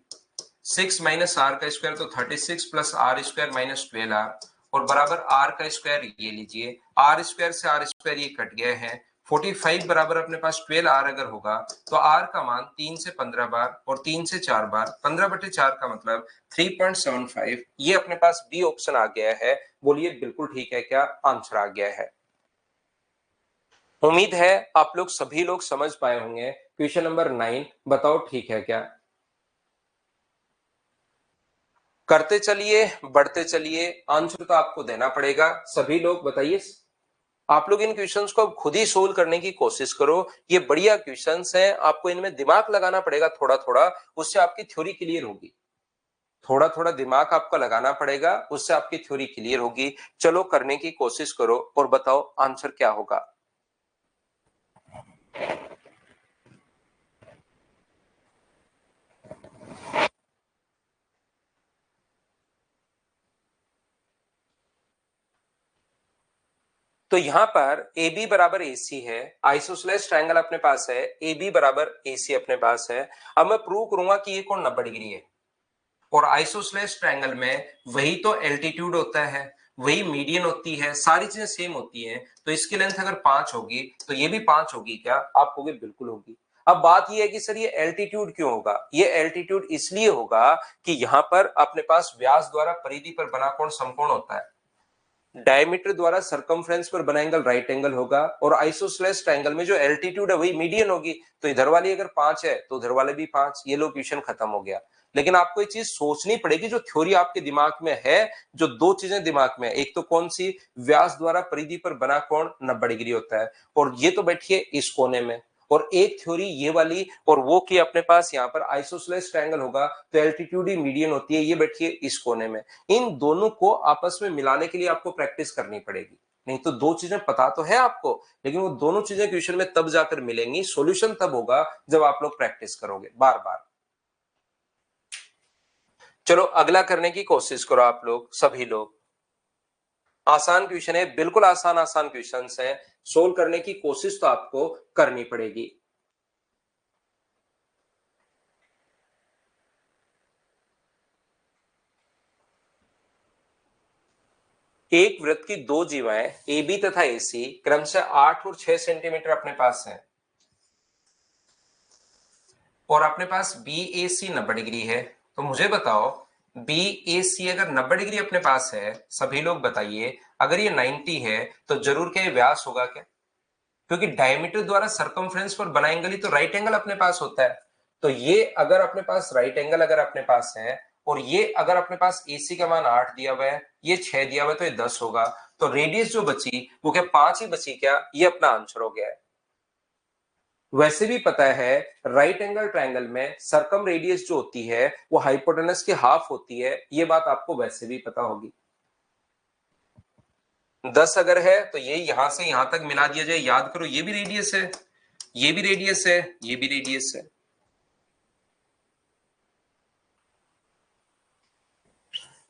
6 माइनस आर का स्क्वायर तो 36 plus R square minus 12 R, और बराबर आर का स्क्वायर ये लीजिए, आर स्क्वायर से आर स्क्वायर ये कट गया है, 45 बराबर अपने पास 12 आर अगर होगा, तो आर का मान 3 से 15 बार और 3 से 4 बार, 15/4 का मतलब 3.75, ये अपने पास बी ऑप्शन आ गया है। बोलिए बिल्कुल ठीक है क्या, आंसर आ गया है। उम्मीद है आप लोग सभी लोग समझ पाए होंगे। क्वेश्चन नंबर 9, बताओ ठीक है क्या। करते चलिए, बढ़ते चलिए, आंसर तो आपको देना पड़ेगा। सभी लोग बताइए, आप लोग इन क्वेश्चंस को अब खुद ही सोल्व करने की कोशिश करो। ये बढ़िया क्वेश्चंस हैं, आपको इनमें दिमाग लगाना पड़ेगा थोड़ा थोड़ा, उससे आपकी थ्योरी क्लियर होगी। थोड़ा थोड़ा दिमाग आपका लगाना पड़ेगा, उससे आपकी थ्योरी क्लियर होगी। चलो करने की कोशिश करो और बताओ आंसर क्या होगा। तो यहां पर ए बी बराबर ए सी है, आइसोसेलेस ट्रायंगल अपने पास है, ए बी बराबर ए सी अपने पास है। अब मैं प्रूव करूंगा कि ये कोण 90 डिग्री है, और आइसोसेलेस ट्रायंगल में वही तो एल्टीट्यूड होता है, वही मीडियन होती है, सारी चीजें सेम होती हैं। तो इसकी लेंथ अगर 5 होगी तो ये भी 5 होगी क्या, आप कहोगे बिल्कुल होगी। अब बात ये है कि सर ये एल्टीट्यूड क्यों होगा, ये एल्टीट्यूड इसलिए होगा कि यहां पर अपने पास व्यास द्वारा परिधि पर बना कोण समकोण होता है, डायमीटर द्वारा सरकमफ्रेंस पर बना एंगल राइट एंगल होगा, और आइसोसेलेस ट्रायंगल में जो एल्टीट्यूड है वही मीडियन होगी। तो इधर वाली अगर 5 है तो उधर वाले भी 5, ये लो क्वेश्चन खत्म हो गया। लेकिन आपको ये चीज सोचनी पड़ेगी, जो थ्योरी आपके दिमाग में है, जो दो चीजें दिमाग में है, एक तो कौन सी, व्यास द्वारा परिधि पर बना कोण 90 डिग्री होता है, और ये तो बैठिए इस कोने में, और एक थ्योरी ये वाली, और वो कि अपने पास यहाँ पर आइसोसेलेस ट्रायंगल होगा तो एल्टीट्यूड ही मीडियन होती है, ये बैठिए इस कोने में। इन दोनों को आपस में मिलाने के लिए आपको प्रैक्टिस करनी पड़ेगी, नहीं तो दो चीजें पता तो है आपको, लेकिन वो दोनों चीजें क्वेश्चन में तब जाकर मिलेंगी, सॉल्यूशन तब होगा जब आप लोग प्रैक्टिस करोगे बार बार। चलो अगला करने की कोशिश करो आप लोग सभी लोग। आसान क्वेश्चन है, बिल्कुल आसान आसान क्वेश्चन है, सोल्व करने की कोशिश तो आपको करनी पड़ेगी। एक वृत्त की दो जीवाएं ए बी तथा ए सी क्रमशः 8 और 6 सेंटीमीटर अपने पास है और अपने पास बी ए सी 90 डिग्री है। तो मुझे बताओ बी ए सी अगर 90 डिग्री अपने पास है, सभी लोग बताइए, अगर ये 90 है तो जरूर क्या ये व्यास होगा क्या? क्योंकि डायमीटर द्वारा सरकमफ्रेंस पर बना एंगल ही तो राइट एंगल अपने पास होता है। तो ये अगर अपने पास राइट एंगल अगर अपने पास है और ये अगर अपने पास एसी का मान 8 दिया हुआ है, ये 6 दिया हुआ है, तो ये 10 होगा। तो रेडियस जो बची वो क्या 5 ही बची क्या? ये अपना आंसर हो गया है। वैसे भी पता है राइट एंगल ट्रायंगल में सरकम रेडियस जो होती है वो हाइपोटेनस की हाफ होती है, ये बात आपको वैसे भी पता होगी। 10 अगर है तो ये यहां से यहां तक मिला दिया जाए, याद करो ये भी रेडियस है, ये भी रेडियस है, ये भी रेडियस है।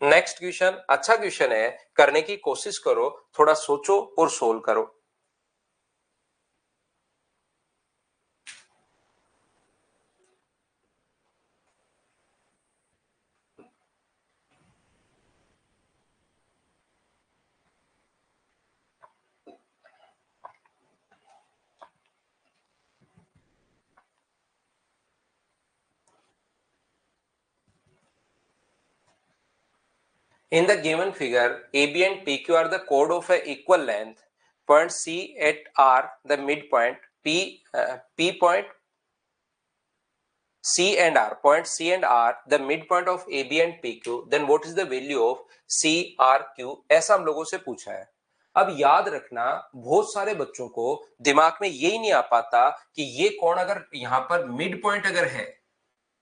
नेक्स्ट क्वेश्चन अच्छा क्वेश्चन है, करने की कोशिश करो, थोड़ा सोचो और सोल्व करो। In the given figure, AB and PQ are the chord of a equal length. Point C at R, the midpoint, P point C and R, point C and R, the midpoint of AB and PQ. Then what is the value of CRQ? ऐसा हम लोगों से पूछा है। अब याद रखना, बहुत सारे बच्चों को दिमाग में यही नहीं आ पाता कि ये कोण अगर यहाँ पर मिड पॉइंट अगर है,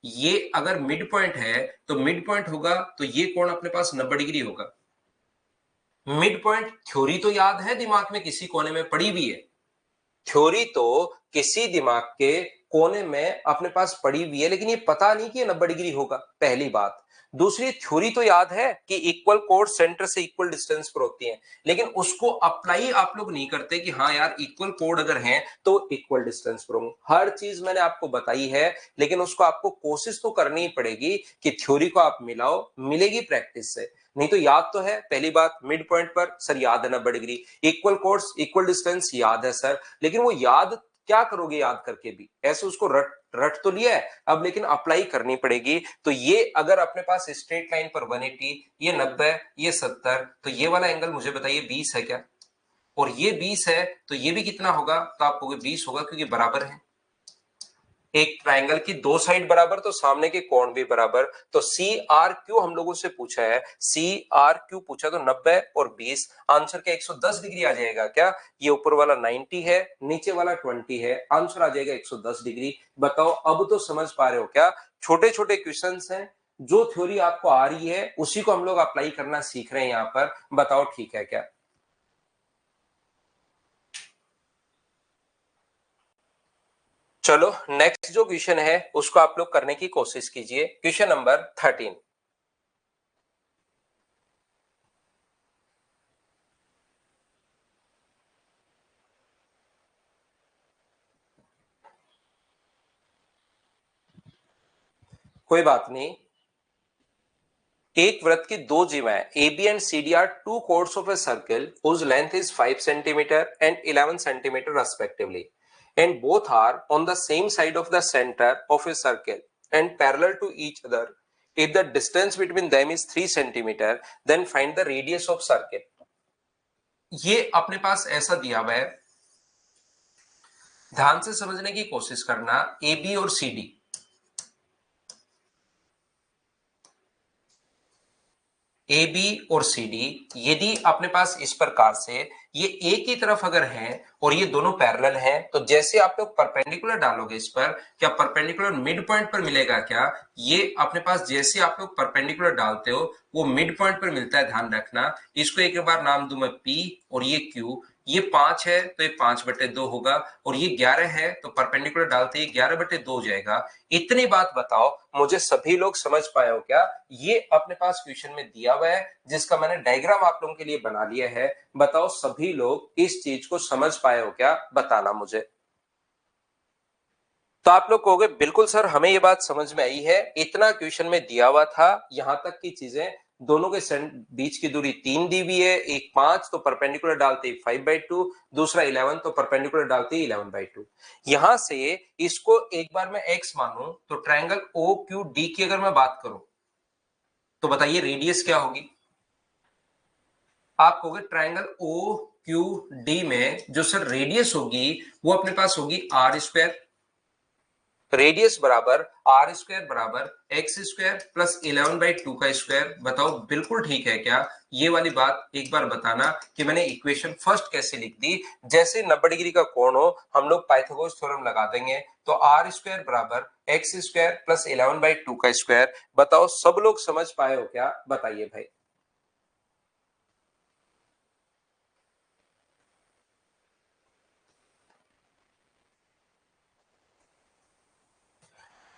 ये अगर मिड पॉइंट है तो मिड पॉइंट होगा तो ये कोण अपने पास 90 डिग्री होगा। मिड पॉइंट थ्योरी तो याद है, दिमाग में किसी कोने में पड़ी हुई है, थ्योरी तो किसी दिमाग के कोने में अपने पास पड़ी हुई है, लेकिन ये पता नहीं कि ये 90 डिग्री होगा, पहली बात। दूसरी, थ्योरी तो याद है कि इक्वल कोड सेंटर से इक्वल डिस्टेंस पर होती है, लेकिन उसको अप्लाई आप लोग नहीं करते कि हाँ यार इक्वल कोड अगर है तो इक्वल डिस्टेंस पर होंगे। हर चीज मैंने आपको बताई है, लेकिन उसको आपको कोशिश तो करनी ही पड़ेगी कि थ्योरी को आप मिलाओ, मिलेगी प्रैक्टिस से। नहीं तो याद तो है, पहली बात मिड पॉइंट पर सर याद है 90 degree, equal codes equal distance याद है सर, लेकिन वो याद क्या करोगे याद करके भी, ऐसे उसको रट रट तो लिया है अब, लेकिन अप्लाई करनी पड़ेगी। तो ये अगर अपने पास स्ट्रेट लाइन पर 180, ये 90, ये 70, तो ये वाला एंगल मुझे बताइए 20 है क्या? और ये 20 है तो ये भी कितना होगा? तो आप कहोगे 20 होगा क्योंकि बराबर है। एक ट्रायंगल की दो साइड बराबर तो सामने के कोण भी बराबर। तो सी आर क्यू हम लोगों से पूछा है, सी आर क्यू पूछा तो 90 और 20, आंसर क्या 110 डिग्री आ जाएगा क्या? ये ऊपर वाला 90 है, नीचे वाला 20 है, आंसर आ जाएगा 110 डिग्री। बताओ अब तो समझ पा रहे हो क्या? छोटे छोटे क्वेश्चन हैं, जो थ्योरी आपको आ रही है उसी को हम लोग अप्लाई करना सीख रहे हैं यहाँ पर। बताओ ठीक है क्या? चलो नेक्स्ट जो क्वेश्चन है उसको आप लोग करने की कोशिश कीजिए। Question number 13। कोई बात नहीं। एक वृत्त की दो जीवाएं A B and C D are two chords of a circle whose length is 5 centimeter and 11 centimeter respectively, and both are on the same side of the center of a circle and parallel to each other. If the distance between them is 3 centimeter, then find the radius of circle. ये अपने पास ऐसा दिया हुआ है, ध्यान से समझने की कोशिश करना। ए बी और सी डी, ए बी और सी डी यदि अपने पास इस प्रकार से ये एक ही तरफ अगर है और ये दोनों पैरेलल हैं, तो जैसे आप लोग परपेंडिकुलर डालोगे इस पर, क्या परपेंडिकुलर मिड पॉइंट पर मिलेगा क्या? ये अपने पास जैसे आप लोग परपेंडिकुलर डालते हो वो मिड पॉइंट पर मिलता है, ध्यान रखना। इसको एक बार नाम दूं मैं पी और ये क्यू। ये 5 है तो ये 5/2 होगा, और ये 11 है तो परपेंडिकुलर डालते ही 11/2 हो जाएगा। इतनी बात बताओ मुझे, सभी लोग समझ पाए हो क्या? ये अपने पास क्वेश्चन में दिया हुआ है जिसका मैंने डायग्राम आप लोगों के लिए बना लिया है। बताओ सभी लोग इस चीज को समझ पाए हो क्या? बताना मुझे। तो आप लोग कहोगे बिल्कुल सर हमें ये बात समझ में आई है, इतना क्वेश्चन में दिया हुआ था, यहां तक की चीजें दोनों के बीच की दूरी 3 दी हुई है, एक 5 तो परपेंडिकुलर डालते ही 5/2, दूसरा 11 तो परपेंडिकुलर डालते ही 11/2। यहां से इसको एक बार मैं x मानूं तो ट्रायंगल OQD की अगर मैं बात करूं तो बताइए रेडियस क्या होगी। आप कहोगे ट्रायंगल OQD में जो सर रेडियस होगी वो अपने पास होगी आर स्क्वायर। रेडियस बराबर आर स्क्वायर बराबर एक्स स्क्वायर प्लस 11/2 का स्क्वायर। बताओ बिल्कुल ठीक है क्या? ये वाली बात एक बार बताना कि मैंने इक्वेशन फर्स्ट कैसे लिख दी। जैसे 90 डिग्री का कोण हो हम लोग पाइथागोरस थ्योरम लगा देंगे, तो आर स्क्वायर बराबर एक्स स्क्वायर प्लस 11/2 का स्क्वायर। बताओ सब लोग समझ पाए हो क्या? बताइए भाई।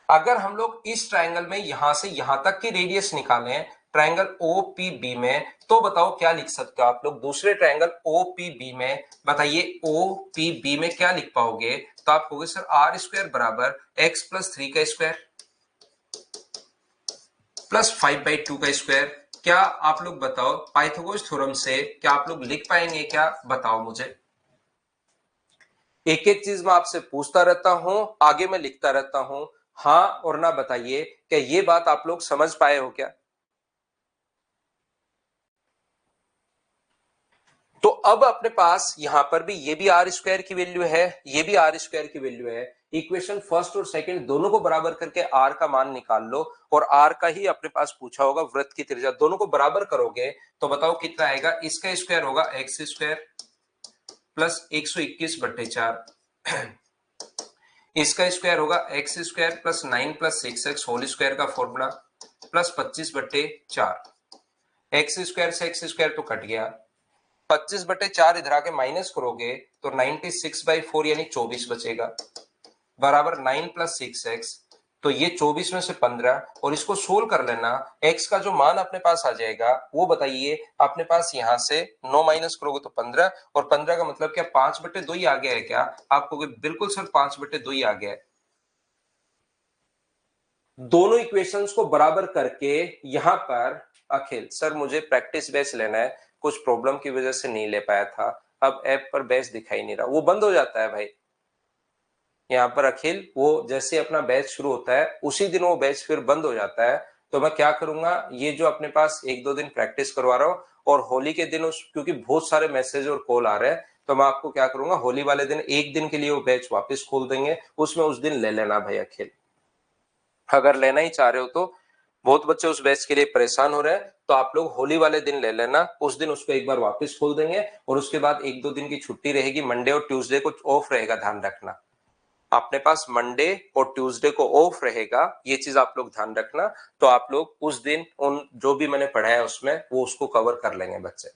अगर हम लोग इस ट्रायंगल में यहां से यहां तक की रेडियस निकालें ट्रायंगल OPB में, तो बताओ क्या लिख सकते हो आप लोग दूसरे ट्रायंगल OPB में? बताइए OPB में क्या लिख पाओगे? तो आप कहोगे सर आर स्क्वायर बराबर एक्स प्लस 3 का स्क्वायर प्लस 5/2 का स्क्वायर। क्या आप लोग बताओ पाइथागोरस थ्योरम से क्या आप लोग लिख पाएंगे क्या? बताओ मुझे। एक एक चीज मैं आपसे पूछता रहता हूं, आगे मैं लिखता रहता हूं, हाँ और ना बताइए क्या ये बात आप लोग समझ पाए हो क्या? तो अब अपने पास यहां पर भी ये भी आर स्क्वायर की वैल्यू है, ये भी आर स्क्वायर की वैल्यू है। इक्वेशन फर्स्ट और सेकंड दोनों को बराबर करके आर का मान निकाल लो, और आर का ही अपने पास पूछा होगा वृत्त की त्रिज्या। दोनों को बराबर करोगे तो बताओ कितना आएगा? इसका स्क्वायर होगा एक्स स्क्वायर प्लस 121/4, इसका स्क्वायर होगा x square plus 9 + 6x whole square का फॉर्मूला प्लस 25/4। एक्स स्क्वायर से एक्स स्क्वायर तो कट गया, 25/4 इधर आके माइनस करोगे तो 96/4 यानी 24 बचेगा, बराबर 9 + 6x। तो ये 24 में से 15, और इसको सोल्व कर लेना। x का जो मान अपने पास आ जाएगा वो बताइए अपने पास। यहां से 9 माइनस करोगे तो 15, और 15 का मतलब क्या 5/2 ही आ गया है क्या? आपको बिल्कुल सर 5/2 ही आ गया है। दोनों इक्वेशंस को बराबर करके यहां पर अखिल सर मुझे प्रैक्टिस बेस लेना है, कुछ प्रॉब्लम की वजह से नहीं ले पाया था। अब ऐप पर बेस दिखाई नहीं रहा, वो बंद हो जाता है भाई। यहाँ पर अखिल वो जैसे अपना बैच शुरू होता है उसी दिन वो बैच फिर बंद हो जाता है। तो मैं क्या करूंगा, ये जो अपने पास 1-2 दिन प्रैक्टिस करवा रहा हूँ, और होली के दिन उस क्योंकि बहुत सारे मैसेज और कॉल आ रहे हैं, तो मैं आपको क्या करूंगा होली वाले दिन एक दिन के लिए वो बैच वापस खोल देंगे, उसमें उस दिन ले लेना भाई अखिल। अगर लेना ही चाह रहे हो तो, बहुत बच्चे उस बैच के लिए परेशान हो रहे हैं, तो आप लोग होली वाले दिन ले लेना, उस दिन उसको एक बार वापस खोल देंगे, और उसके बाद 1-2 दिन की छुट्टी रहेगी, मंडे और ट्यूसडे को ऑफ रहेगा, ध्यान रखना। अपने पास मंडे और ट्यूसडे को ऑफ रहेगा, ये चीज आप लोग ध्यान रखना। तो आप लोग उस दिन उन जो भी मैंने पढ़ाया उसमें वो उसको कवर कर लेंगे बच्चे।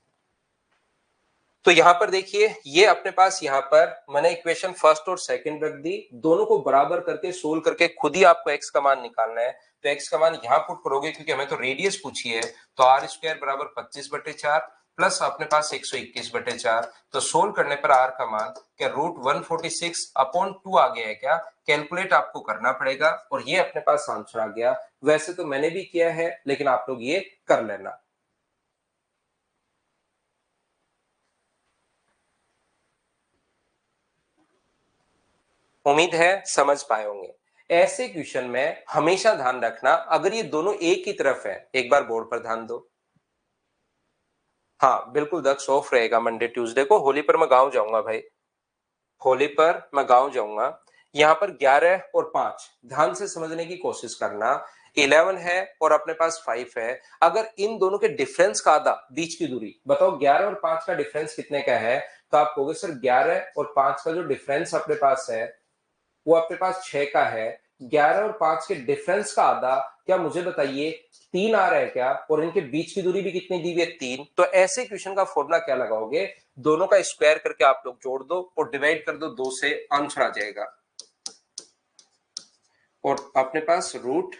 तो यहां पर देखिए ये अपने पास यहां पर मैंने इक्वेशन फर्स्ट और सेकंड रख दी, दोनों को बराबर करके सोल्व करके खुद ही आपको एक्स का मान निकालना है। तो एक्स का मान यहां पुट करोगे क्योंकि हमें तो रेडियस पूछी है, तो आर स्क्वायर बराबर 25/4 प्लस अपने पास 121/4। तो सोल्व करने पर आर का मान क्या √146/2 आ गया है क्या? कैलकुलेट आपको करना पड़ेगा, और ये अपने पास आंसर आ गया। वैसे तो मैंने भी किया है लेकिन आप लोग ये कर लेना। उम्मीद है समझ पाए होंगे। ऐसे क्वेश्चन में हमेशा ध्यान रखना अगर ये दोनों एक ही तरफ है, एक बार बोर्ड पर ध्यान दो। हाँ बिल्कुल दक्ष ऑफ रहेगा मंडे ट्यूसडे को, होली पर मैं गांव जाऊंगा भाई, होली पर मैं गांव जाऊंगा। यहां पर 11 और 5 ध्यान से समझने की कोशिश करना। 11 है और अपने पास 5 है, अगर इन दोनों के डिफरेंस का आधा बीच की दूरी, बताओ 11 और 5 का डिफरेंस कितने का है? तो आप कहोगे सर 11 और 5 का जो डिफरेंस अपने पास है वो आपके पास 6 का है। 11 और 5 के डिफरेंस का आधा क्या मुझे बताइए 3 आ रहा है क्या? और इनके बीच की दूरी भी कितनी दी हुई है? 3। तो ऐसे क्वेश्चन का फॉर्मूला क्या लगाओगे? दोनों का स्क्वायर करके आप लोग जोड़ दो और डिवाइड कर दो 2 से, आंसर आ जाएगा। और अपने पास रूट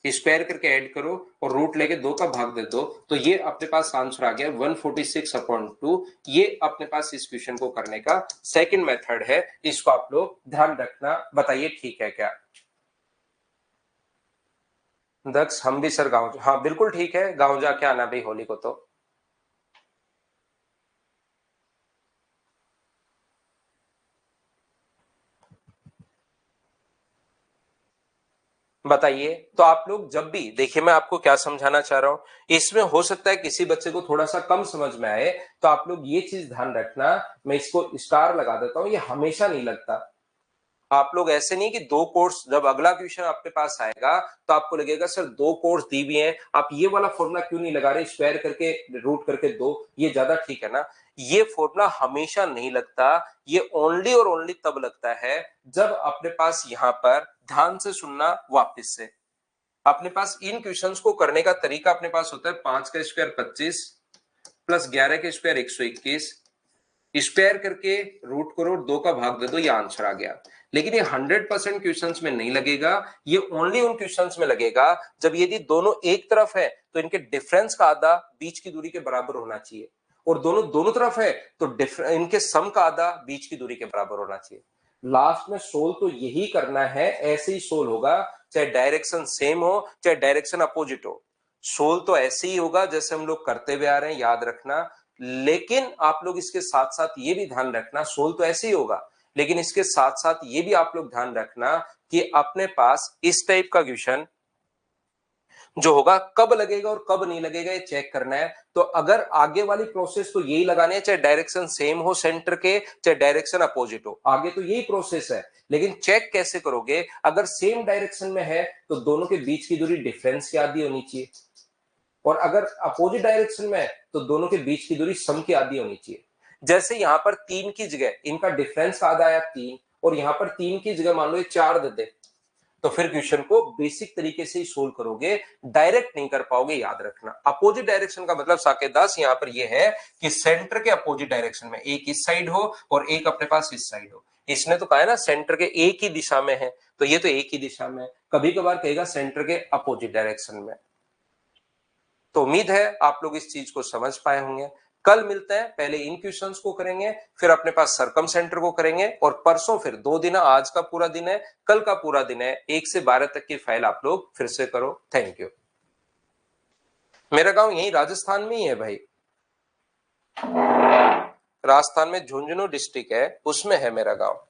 स्क्वायर करके ऐड करो और रूट लेके 2 का भाग दे दो, तो ये अपने पास आंसर आ गया 146/2। ये अपने पास इस क्वेश्चन को करने का सेकंड मेथड है, इसको आप लोग ध्यान रखना। बताइए ठीक है क्या? दक्ष हम भी सर गाँव, हाँ बिल्कुल ठीक है, गाँव जाके आना भाई होली को। तो बताइए। तो आप लोग जब भी देखिए, मैं आपको क्या समझाना चाह रहा हूं, इसमें हो सकता है किसी बच्चे को थोड़ा सा कम समझ में आए, तो आप लोग ये चीज ध्यान रखना, मैं इसको स्टार लगा देता हूं, ये हमेशा नहीं लगता। आप लोग ऐसे नहीं कि दो कोर्स, जब अगला क्वेश्चन आपके पास आएगा तो आपको लगेगा सर दो कोर्स दी हुई हैं, आप ये वाला फॉर्मूला क्यों नहीं लगा रहे, स्क्वायर करके रूट करके दो, ये ज्यादा ठीक है ना। ये फॉर्मूला हमेशा नहीं लगता, ये ओनली और ओनली तब लगता है जब अपने पास यहां पर, ध्यान से सुनना वापस से, अपने पास इन क्वेश्चंस को करने का तरीका अपने पास होता है 5 का स्क्वायर 25 प्लस 11 का स्क्वायर 121, स्क्वायर करके रूट करो, 2 का भाग दे दो, ये आंसर आ गया। लेकिन ये 100% क्वेश्चंस में नहीं लगेगा, ये ओनली उन क्वेश्चंस में लगेगा जब यदि दोनों एक तरफ है तो इनके डिफरेंस का आधा बीच की दूरी के बराबर होना चाहिए, और दोनों दोनों तरफ है तो इनके सम का आधा बीच की दूरी के बराबर होना चाहिए। लास्ट में सोल्व तो यही करना है, ऐसे ही सोल्व होगा, चाहे डायरेक्शन सेम हो चाहे डायरेक्शन अपोजिट हो, सोल्व तो ऐसे ही होगा जैसे हम लोग करते हुए आ रहे हैं, याद रखना। लेकिन आप लोग इसके साथ साथ ये भी ध्यान रखना, सोल्व तो ऐसे ही होगा, लेकिन इसके साथ साथ ये भी आप लोग ध्यान रखना कि अपने पास इस टाइप का क्वेश्चन जो होगा कब लगेगा और कब नहीं लगेगा, ये चेक करना है। तो अगर आगे वाली प्रोसेस तो यही लगानी है, चाहे डायरेक्शन सेम हो सेंटर के चाहे डायरेक्शन अपोजिट हो, आगे तो यही प्रोसेस है। लेकिन चेक कैसे करोगे, अगर सेम डायरेक्शन में है तो दोनों के बीच की दूरी डिफरेंस की आधी होनी चाहिए, और अगर अपोजिट डायरेक्शन में है तो दोनों के बीच की दूरी सम की आधी होनी चाहिए। जैसे यहां पर 3 की जगह इनका डिफरेंस आधा आया 3, और यहां पर 3 की जगह मान लो ये 4 दे दे, तो फिर क्वेश्चन को बेसिक तरीके से ही सोल्व करोगे, डायरेक्ट नहीं कर पाओगे, याद रखना। अपोजिट डायरेक्शन का मतलब साकेत दास यहां पर यह है कि सेंटर के अपोजिट डायरेक्शन में, एक इस साइड हो और एक अपने पास इस साइड हो। इसने तो कहा है ना सेंटर के एक ही दिशा में है, तो ये तो एक ही दिशा में है, कभी कभार कहेगा सेंटर के अपोजिट डायरेक्शन में। तो उम्मीद है आप लोग इस चीज को समझ पाए होंगे। कल मिलते हैं, पहले इन क्वेश्चंस को करेंगे, फिर अपने पास सरकम सेंटर को करेंगे, और परसों फिर 2 दिन, आज का पूरा दिन है, कल का पूरा दिन है, 1 से 12 तक की फाइल आप लोग फिर से करो। Thank you. मेरा गांव यही राजस्थान में ही है भाई, राजस्थान में झुंझुनू डिस्ट्रिक्ट है, उसमें है मेरा गांव।